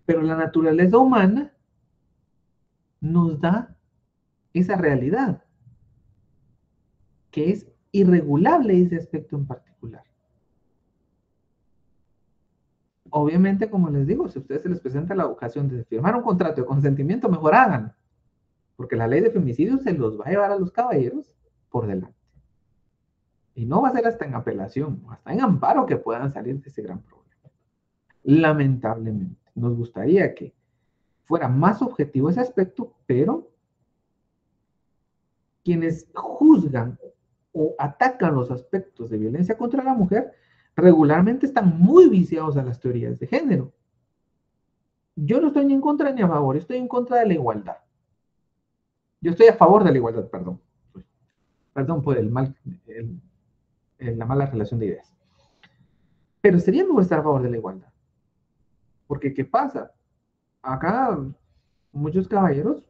Pero la naturaleza humana nos da esa realidad, que es irregulable ese aspecto en particular. Obviamente, como les digo, si a ustedes se les presenta la ocasión de firmar un contrato de consentimiento, mejor háganlo, porque la ley de femicidio se los va a llevar a los caballeros por delante. Y no va a ser hasta en apelación, hasta en amparo que puedan salir de ese gran problema. Lamentablemente, nos gustaría que fuera más objetivo ese aspecto, pero quienes juzgan o atacan los aspectos de violencia contra la mujer regularmente están muy viciados a las teorías de género. Yo no estoy ni en contra ni a favor, estoy en contra de la igualdad. Yo estoy a favor de la igualdad, perdón. Perdón por la mala relación de ideas. Pero sería mejor estar a favor de la igualdad. Porque, ¿qué pasa? Acá muchos caballeros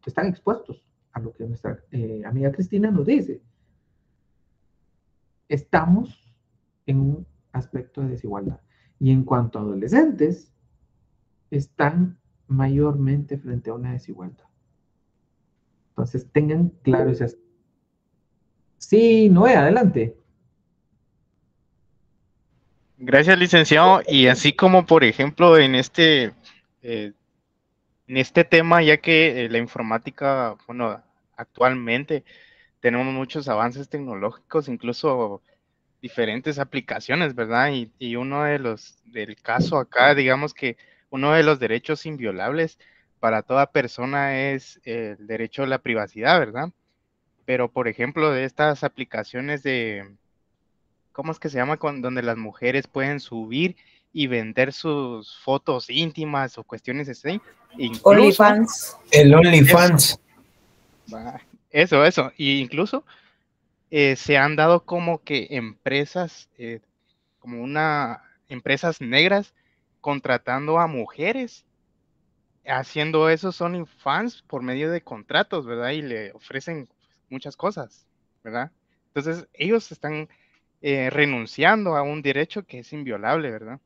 están expuestos a lo que nuestra amiga Cristina nos dice. Estamos en un aspecto de desigualdad. Y en cuanto a adolescentes, están mayormente frente a una desigualdad. Entonces, tengan claro ese aspecto. Sí, Noé, adelante. Gracias, licenciado. Y así como, por ejemplo, en este tema, ya que la informática, bueno, actualmente tenemos muchos avances tecnológicos, incluso diferentes aplicaciones, ¿verdad? Y uno del caso acá, digamos que uno de los derechos inviolables para toda persona es el derecho a la privacidad, ¿verdad? Pero, por ejemplo, de estas aplicaciones ¿cómo es que se llama? Donde las mujeres pueden subir y vender sus fotos íntimas o cuestiones así. Incluso, OnlyFans. El OnlyFans. Eso. Y incluso se han dado como que empresas, empresas negras contratando a mujeres. Haciendo eso son OnlyFans por medio de contratos, ¿verdad? Y le ofrecen muchas cosas, ¿verdad? Entonces, ellos están renunciando a un derecho que es inviolable, ¿verdad?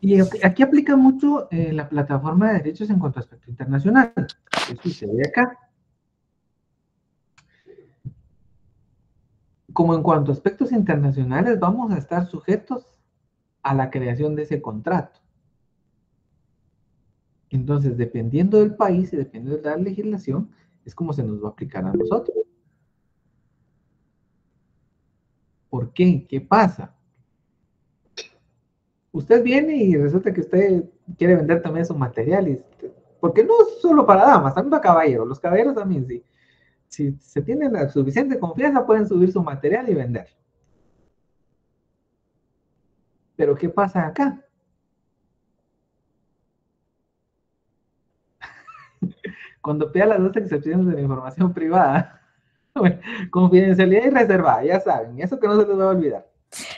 Y aquí aplica mucho la plataforma de derechos en cuanto a aspecto internacional. ¿Qué sucede acá? Como en cuanto a aspectos internacionales, vamos a estar sujetos a la creación de ese contrato. Entonces, dependiendo del país y dependiendo de la legislación, es como se nos va a aplicar a nosotros. ¿Por qué? ¿Qué pasa? Usted viene y resulta que usted quiere vender también su material, porque no es solo para damas, también para caballeros. Los caballeros también, sí. Si se tiene la suficiente confianza, pueden subir su material y vender. Pero ¿qué pasa acá? Cuando pida las dos excepciones de la información privada, confidencialidad y reservada, ya saben, eso que no se les va a olvidar.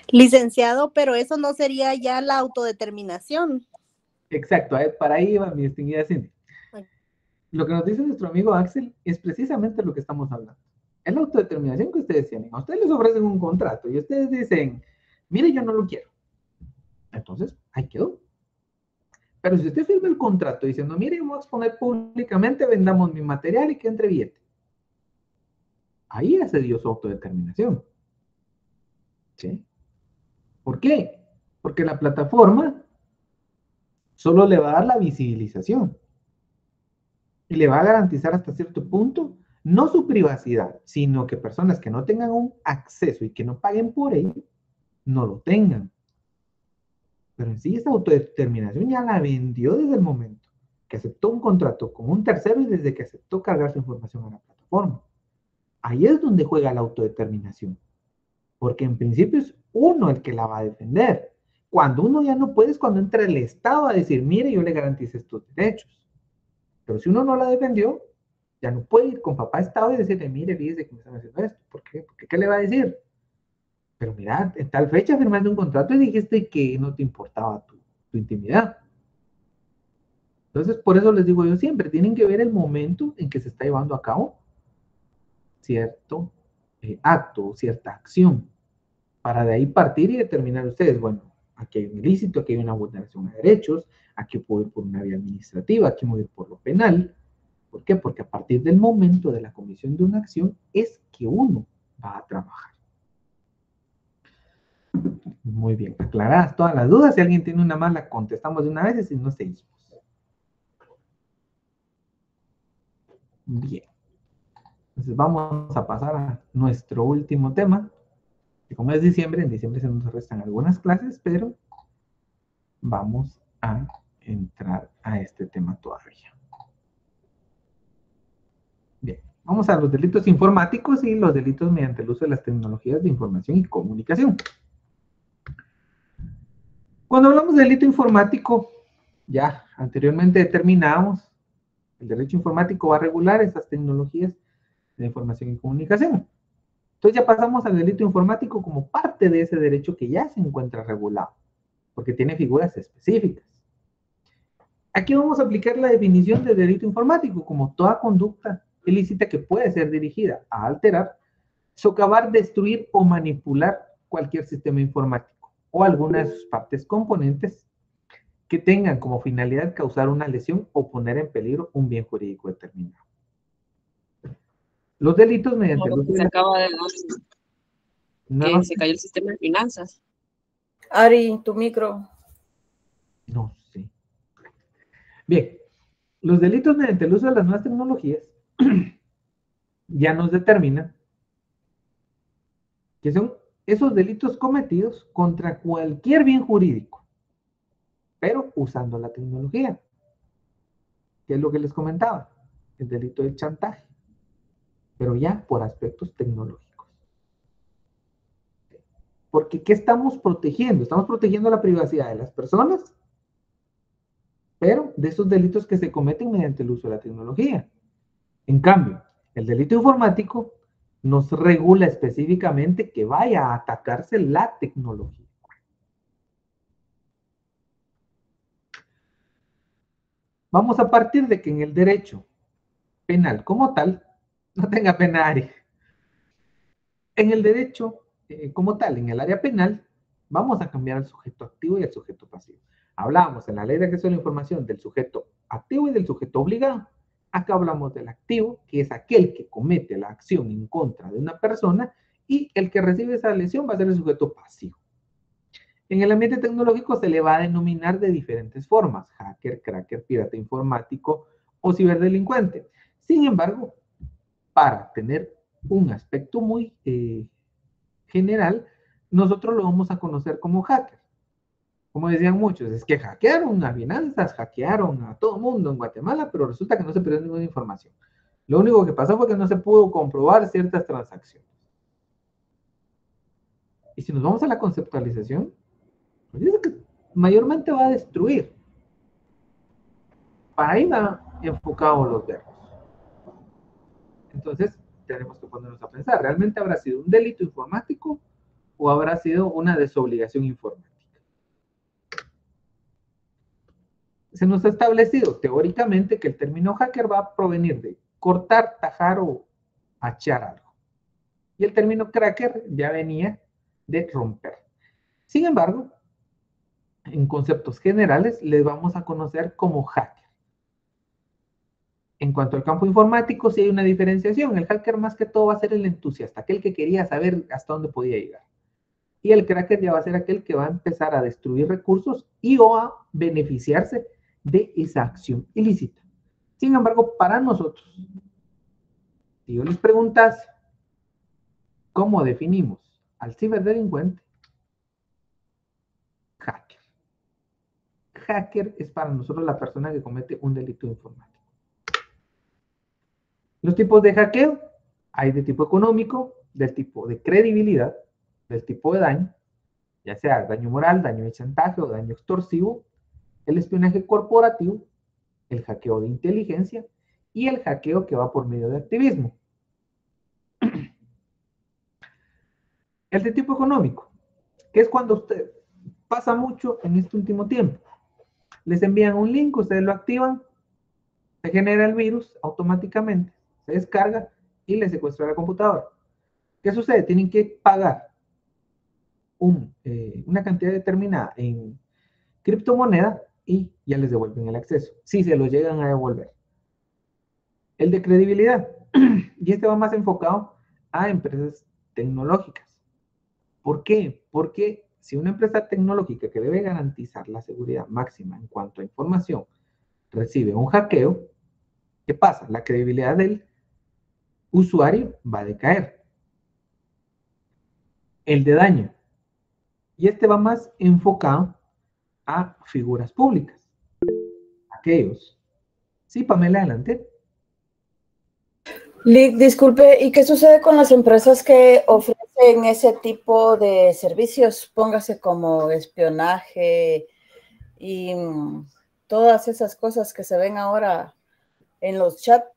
Licenciado, pero eso no sería ya la autodeterminación. Exacto, para ahí va mi distinguida Cindy. Lo que nos dice nuestro amigo Axel es precisamente lo que estamos hablando. Es la autodeterminación que ustedes tienen. A ustedes les ofrecen un contrato y ustedes dicen, mire, yo no lo quiero. Entonces, ahí quedó. Pero si usted firma el contrato diciendo, mire, vamos a exponer públicamente, vendamos mi material y que entre billete. Ahí ya se dio su autodeterminación. ¿Sí? ¿Por qué? Porque la plataforma solo le va a dar la visibilización. Y le va a garantizar hasta cierto punto, no su privacidad, sino que personas que no tengan un acceso y que no paguen por ello, no lo tengan. Pero en sí esa autodeterminación ya la vendió desde el momento que aceptó un contrato con un tercero y desde que aceptó cargar su información a la plataforma. forma. Ahí es donde juega la autodeterminación, porque en principio es uno el que la va a defender. Cuando uno ya no puede es cuando entra el Estado a decir, mire, yo le garantizo estos derechos. Pero si uno no la defendió, ya no puede ir con papá Estado y decirle, mire, fíjese que me están haciendo esto. ¿Por qué? Porque ¿qué le va a decir? Pero mira, en tal fecha firmaste un contrato y dijiste que no te importaba tu intimidad. Entonces, por eso les digo yo siempre, tienen que ver el momento en que se está llevando a cabo cierto acto, cierta acción, para de ahí partir y determinar ustedes, bueno, aquí hay un ilícito, aquí hay una vulneración de derechos, aquí puedo ir por una vía administrativa, aquí puedo ir por lo penal. ¿Por qué? Porque a partir del momento de la comisión de una acción es que uno va a trabajar. Muy bien, aclaradas todas las dudas. Si alguien tiene una más, la contestamos de una vez y si no, seguimos. Bien. Entonces vamos a pasar a nuestro último tema. Que como es diciembre, en diciembre se nos restan algunas clases, pero vamos a entrar a este tema todavía. Bien, vamos a los delitos informáticos y los delitos mediante el uso de las tecnologías de información y comunicación. Cuando hablamos de delito informático, ya anteriormente determinamos, el derecho informático va a regular esas tecnologías de información y comunicación. Entonces ya pasamos al delito informático como parte de ese derecho que ya se encuentra regulado, porque tiene figuras específicas. Aquí vamos a aplicar la definición de delito informático como toda conducta ilícita que puede ser dirigida a alterar, socavar, destruir o manipular cualquier sistema informático o alguna de sus partes componentes que tengan como finalidad causar una lesión o poner en peligro un bien jurídico determinado. Los delitos mediante Lo que se acaba de dar, que se cayó el sistema de finanzas. Ari, tu micro. No sé. Bien, los delitos mediante el uso de las nuevas tecnologías ya nos determinan que son esos delitos cometidos contra cualquier bien jurídico, pero usando la tecnología, que es lo que les comentaba, el delito del chantaje, pero ya por aspectos tecnológicos. Porque ¿qué estamos protegiendo? Estamos protegiendo la privacidad de las personas, pero de esos delitos que se cometen mediante el uso de la tecnología. En cambio, el delito informático nos regula específicamente que vaya a atacarse la tecnología. Vamos a partir de que en el derecho penal como tal, no tenga pena, Ari. En el derecho como tal, en el área penal, vamos a cambiar el sujeto activo y el sujeto pasivo. Hablábamos en la ley de acceso a la información del sujeto activo y del sujeto obligado. Acá hablamos del activo, que es aquel que comete la acción en contra de una persona, y el que recibe esa lesión va a ser el sujeto pasivo. En el ambiente tecnológico se le va a denominar de diferentes formas: hacker, cracker, pirata informático o ciberdelincuente. Sin embargo, para tener un aspecto muy general, nosotros lo vamos a conocer como hacker. Como decían muchos, es que hackearon a finanzas, hackearon a todo el mundo en Guatemala, pero resulta que no se perdió ninguna información. Lo único que pasó fue que no se pudo comprobar ciertas transacciones. Y si nos vamos a la conceptualización, pues dice que mayormente va a destruir. Para ahí va enfocados los verbos. Entonces, tenemos que ponernos a pensar, ¿realmente habrá sido un delito informático o habrá sido una desobligación informática? Se nos ha establecido teóricamente que el término hacker va a provenir de cortar, tajar o hachar algo. Y el término cracker ya venía de romper. Sin embargo, en conceptos generales les vamos a conocer como hacker. En cuanto al campo informático, sí hay una diferenciación. El hacker más que todo va a ser el entusiasta, aquel que quería saber hasta dónde podía llegar. Y el cracker ya va a ser aquel que va a empezar a destruir recursos y o a beneficiarse de esa acción ilícita. Sin embargo, para nosotros, si yo les preguntas cómo definimos al ciberdelincuente, hacker. Hacker es para nosotros la persona que comete un delito informático. Los tipos de hackeo, hay de tipo económico, del tipo de credibilidad, del tipo de daño, ya sea daño moral, daño de chantaje o daño extorsivo, el espionaje corporativo, el hackeo de inteligencia y el hackeo que va por medio de activismo. El de tipo económico, que es cuando usted pasa mucho en este último tiempo. Les envían un link, ustedes lo activan, se genera el virus automáticamente, se descarga y les secuestra la computadora. ¿Qué sucede? Tienen que pagar una cantidad determinada en criptomoneda y ya les devuelven el acceso, si se lo llegan a devolver. El de credibilidad, y este va más enfocado a empresas tecnológicas. ¿Por qué? Porque si una empresa tecnológica que debe garantizar la seguridad máxima en cuanto a información recibe un hackeo, ¿qué pasa? La credibilidad del usuario va a decaer. El de daño, y este va más enfocado a figuras públicas. Aquellos. Sí, Pamela, adelante. Lick, disculpe, ¿y qué sucede con las empresas que ofrecen ese tipo de servicios? Póngase como espionaje y todas esas cosas que se ven ahora en los chats.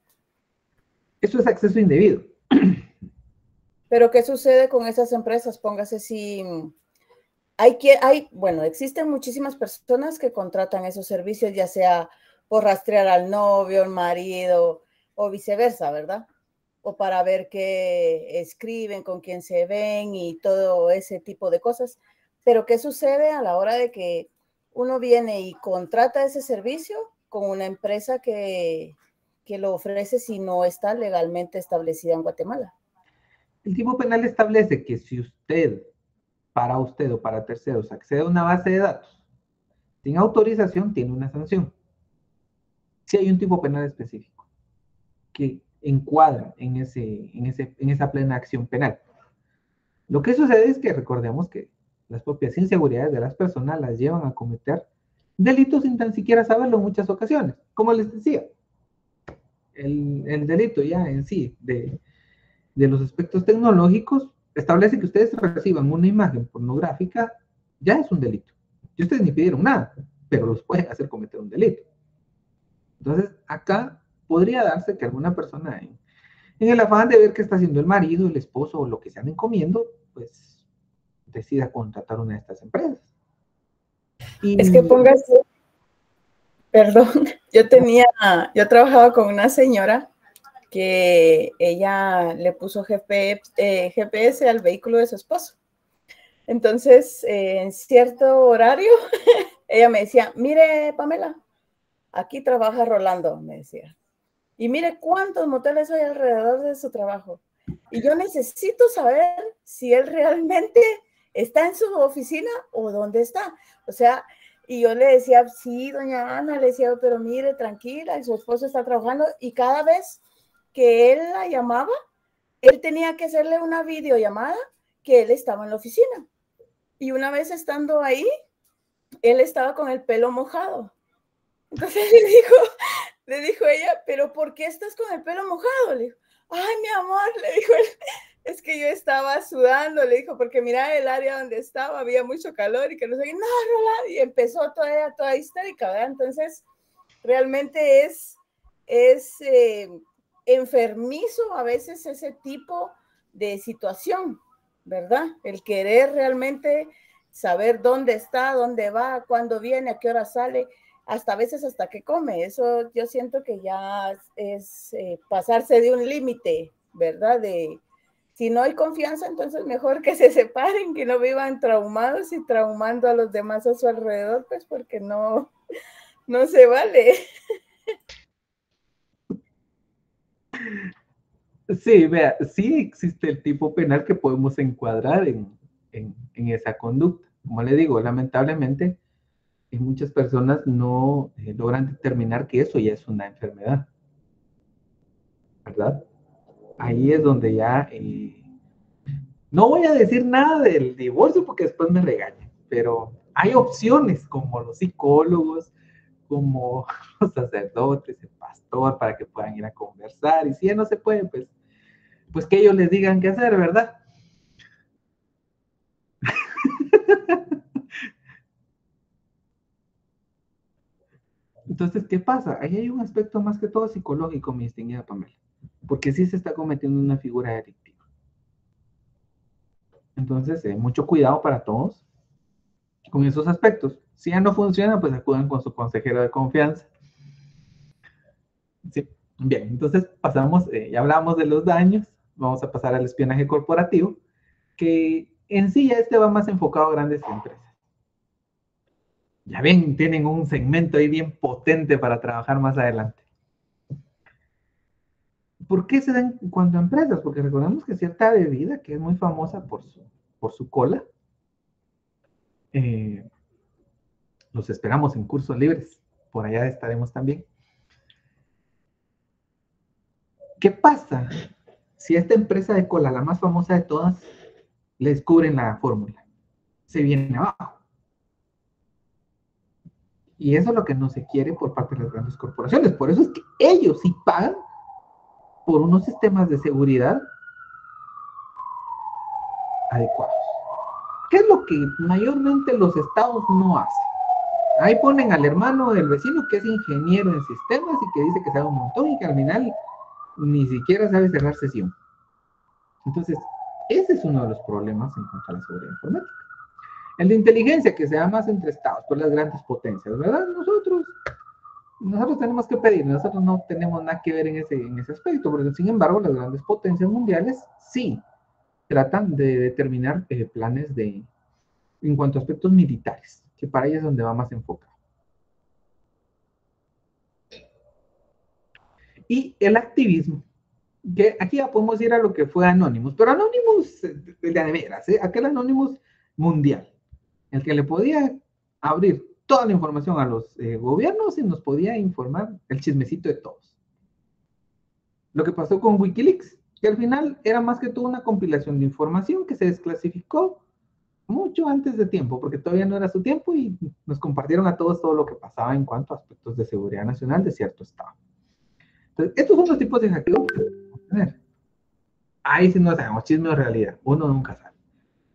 Eso es acceso indebido. Pero ¿qué sucede con esas empresas? Póngase si bueno, existen muchísimas personas que contratan esos servicios, ya sea por rastrear al novio, al marido o viceversa, ¿verdad? O para ver qué escriben, con quién se ven y todo ese tipo de cosas. Pero ¿qué sucede a la hora de que uno viene y contrata ese servicio con una empresa que lo ofrece si no está legalmente establecida en Guatemala? El tipo penal establece que si usted, para usted o para terceros, accede a una base de datos sin autorización, tiene una sanción. Si hay un tipo penal específico que encuadra en esa plena acción penal. Lo que sucede es que recordemos que las propias inseguridades de las personas las llevan a cometer delitos sin tan siquiera saberlo en muchas ocasiones. Como les decía, el delito ya en sí de los aspectos tecnológicos establece que ustedes reciban una imagen pornográfica, ya es un delito. Y ustedes ni pidieron nada, pero los pueden hacer cometer un delito. Entonces, acá podría darse que alguna persona en el afán de ver qué está haciendo el marido, el esposo o lo que se anden comiendo, pues decida contratar una de estas empresas. Y... Es que póngase, perdón, yo trabajaba con una señora que ella le puso GPS al vehículo de su esposo. Entonces, en cierto horario, ella me decía, mire, Pamela, aquí trabaja Rolando, me decía. Y mire cuántos moteles hay alrededor de su trabajo. Y yo necesito saber si él realmente está en su oficina o dónde está. O sea, y yo le decía, sí, doña Ana, le decía, pero mire, tranquila, y su esposo está trabajando. Y cada vez que él la llamaba, él tenía que hacerle una videollamada que él estaba en la oficina. Y una vez estando ahí, él estaba con el pelo mojado. Entonces le dijo ella, ¿pero por qué estás con el pelo mojado? Le dijo, ay, mi amor, le dijo él, es que yo estaba sudando, le dijo, porque mira el área donde estaba, había mucho calor y que no sé qué, no, Rolando, y empezó toda histérica, ¿verdad? Entonces, realmente es enfermizo a veces ese tipo de situación, ¿verdad? El querer realmente saber dónde está, dónde va, cuándo viene, a qué hora sale, hasta a veces hasta qué come. Eso yo siento que ya es pasarse de un límite, ¿verdad? Si no hay confianza, entonces mejor que se separen, que no vivan traumados y traumando a los demás a su alrededor, pues porque no se vale. Sí, vea, sí existe el tipo penal que podemos encuadrar en esa conducta. Como le digo, lamentablemente, muchas personas no logran determinar que eso ya es una enfermedad, ¿verdad? Ahí es donde ya, no voy a decir nada del divorcio porque después me regañan, pero hay opciones como los psicólogos, como los sacerdotes, el pastor para que puedan ir a conversar, y si ya no se puede, pues que ellos les digan qué hacer, ¿verdad? Entonces, ¿qué pasa? Ahí hay un aspecto más que todo psicológico, mi distinguida Pamela, porque sí se está cometiendo una figura delictiva. Entonces, mucho cuidado para todos con esos aspectos. Si ya no funciona, pues acudan con su consejero de confianza. Sí. Bien, entonces pasamos, ya hablamos de los daños, vamos a pasar al espionaje corporativo, que en sí ya va más enfocado a grandes empresas. Ya ven, tienen un segmento ahí bien potente para trabajar más adelante. ¿Por qué se dan en cuanto a empresas? Porque recordemos que cierta bebida, que es muy famosa por su cola, los esperamos en cursos libres, por allá estaremos también. ¿Qué pasa si a esta empresa de cola, la más famosa de todas, le descubren la fórmula? Se viene abajo. Y eso es lo que no se quiere por parte de las grandes corporaciones. Por eso es que ellos sí pagan por unos sistemas de seguridad adecuados. ¿Qué es lo que mayormente los estados no hacen? Ahí ponen al hermano del vecino que es ingeniero en sistemas y que dice que sabe un montón y que al final ni siquiera sabe cerrar sesión. Entonces, ese es uno de los problemas en cuanto a la seguridad informática. El de inteligencia, que se da más entre estados, por las grandes potencias, ¿verdad? Nosotros tenemos que pedir, nosotros no tenemos nada que ver en ese aspecto, porque sin embargo las grandes potencias mundiales sí tratan de determinar planes en cuanto a aspectos militares, que para ellas es donde va más enfocado. Y el activismo, que aquí ya podemos ir a lo que fue Anonymous, pero Anonymous, de veras, aquel Anonymous mundial, el que le podía abrir toda la información a los gobiernos y nos podía informar el chismecito de todos. Lo que pasó con Wikileaks, que al final era más que todo una compilación de información que se desclasificó mucho antes de tiempo, porque todavía no era su tiempo y nos compartieron a todos todo lo que pasaba en cuanto a aspectos de seguridad nacional de cierto estado. Entonces, estos son los tipos de hackeo que podemos tener. Ahí sí no sabemos, chisme o realidad, uno nunca sabe.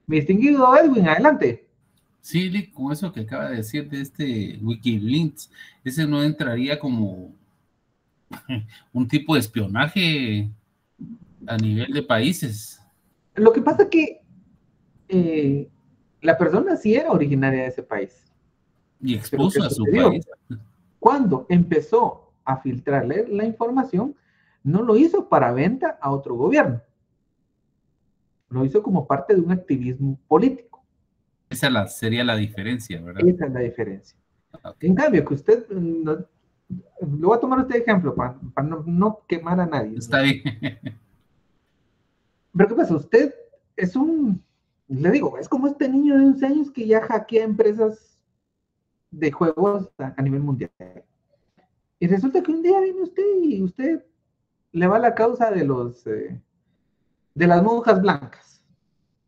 Mi distinguido Edwin, adelante. Sí, Lick, con eso que acaba de decir de este Wikileaks, ese no entraría como un tipo de espionaje a nivel de países. Lo que pasa es que la persona sí era originaria de ese país. Y expuso a su país. Cuando empezó a filtrarle la información, no lo hizo para venta a otro gobierno. Lo hizo como parte de un activismo político. Esa sería la diferencia, ¿verdad? Esa es la diferencia. Okay. En cambio, que usted, lo voy a tomar este ejemplo para no quemar a nadie. Está bien. Pero ¿qué pasa? Usted es le digo, es como este niño de 11 años que ya hackea empresas de juegos a nivel mundial. Y resulta que un día viene usted y usted le va a la causa de las monjas blancas.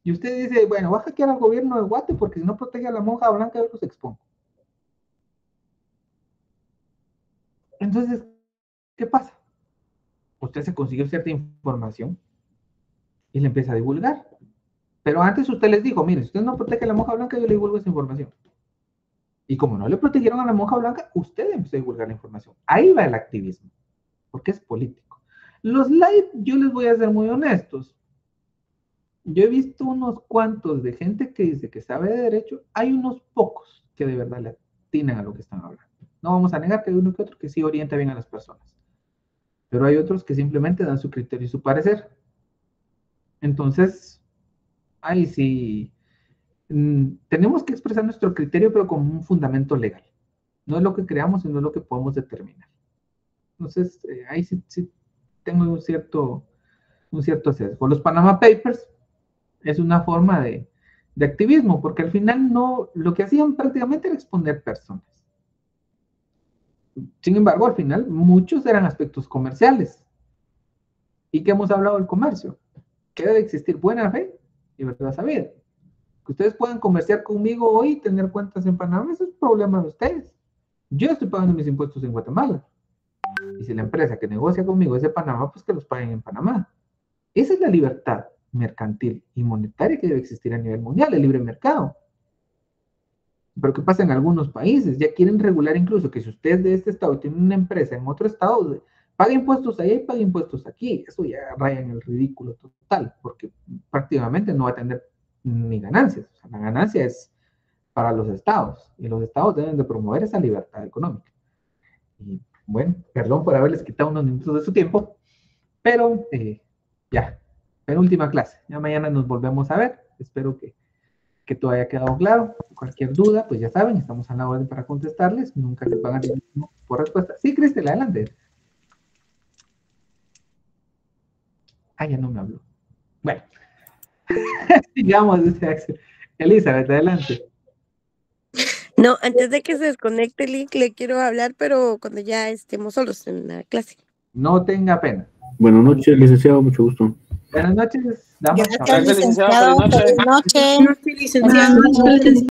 Y usted dice, bueno, va a hackear al gobierno de Guate porque si no protege a la monja blanca, yo los expongo. Entonces, ¿qué pasa? Usted se consiguió cierta información y le empieza a divulgar. Pero antes usted les dijo, mire, si usted no protege a la monja blanca, yo le divulgo esa información. Y como no le protegieron a la monja blanca, usted empezó a divulgar la información. Ahí va el activismo, porque es político. Los live, yo les voy a ser muy honestos. Yo he visto unos cuantos de gente que dice que sabe de derecho. Hay unos pocos que de verdad le atinan a lo que están hablando. No vamos a negar que hay uno que otro que sí orienta bien a las personas. Pero hay otros que simplemente dan su criterio y su parecer. Entonces, ahí sí, tenemos que expresar nuestro criterio, pero con un fundamento legal. No es lo que creamos, sino lo que podemos determinar. Entonces, ahí sí tengo un cierto sesgo. Los Panama Papers es una forma de activismo, porque al final lo que hacían prácticamente era exponer personas. Sin embargo, al final, muchos eran aspectos comerciales. ¿Y qué hemos hablado del comercio? Que debe existir buena fe y verdad sabida. Que ustedes puedan comerciar conmigo hoy y tener cuentas en Panamá, eso es problema de ustedes. Yo estoy pagando mis impuestos en Guatemala. Y si la empresa que negocia conmigo es de Panamá, pues que los paguen en Panamá. Esa es la libertad mercantil y monetaria que debe existir a nivel mundial, el libre mercado. Pero ¿qué pasa en algunos países? Ya quieren regular incluso que si usted de este estado tiene una empresa en otro estado, paga impuestos allá y paga impuestos aquí. Eso ya raya en el ridículo total, porque prácticamente no va a tener ni ganancias. O sea, la ganancia es para los estados, y los estados deben de promover esa libertad económica. Y bueno, perdón por haberles quitado unos minutos de su tiempo, pero ya, penúltima clase. Ya mañana nos volvemos a ver. Espero que todo haya quedado claro. Cualquier duda, pues ya saben, estamos a la orden para contestarles. Nunca les van a decir por respuesta. Sí, Cristel, adelante. Ya no me habló. Bueno, sigamos, dice Axel. Elizabeth, adelante. No, antes de que se desconecte, Lick, le quiero hablar, pero cuando ya estemos solos en la clase. No tenga pena. Buenas noches, licenciado, mucho gusto. Buenas noches, damas. Gracias, licenciado. Buenas noches. Licenciado.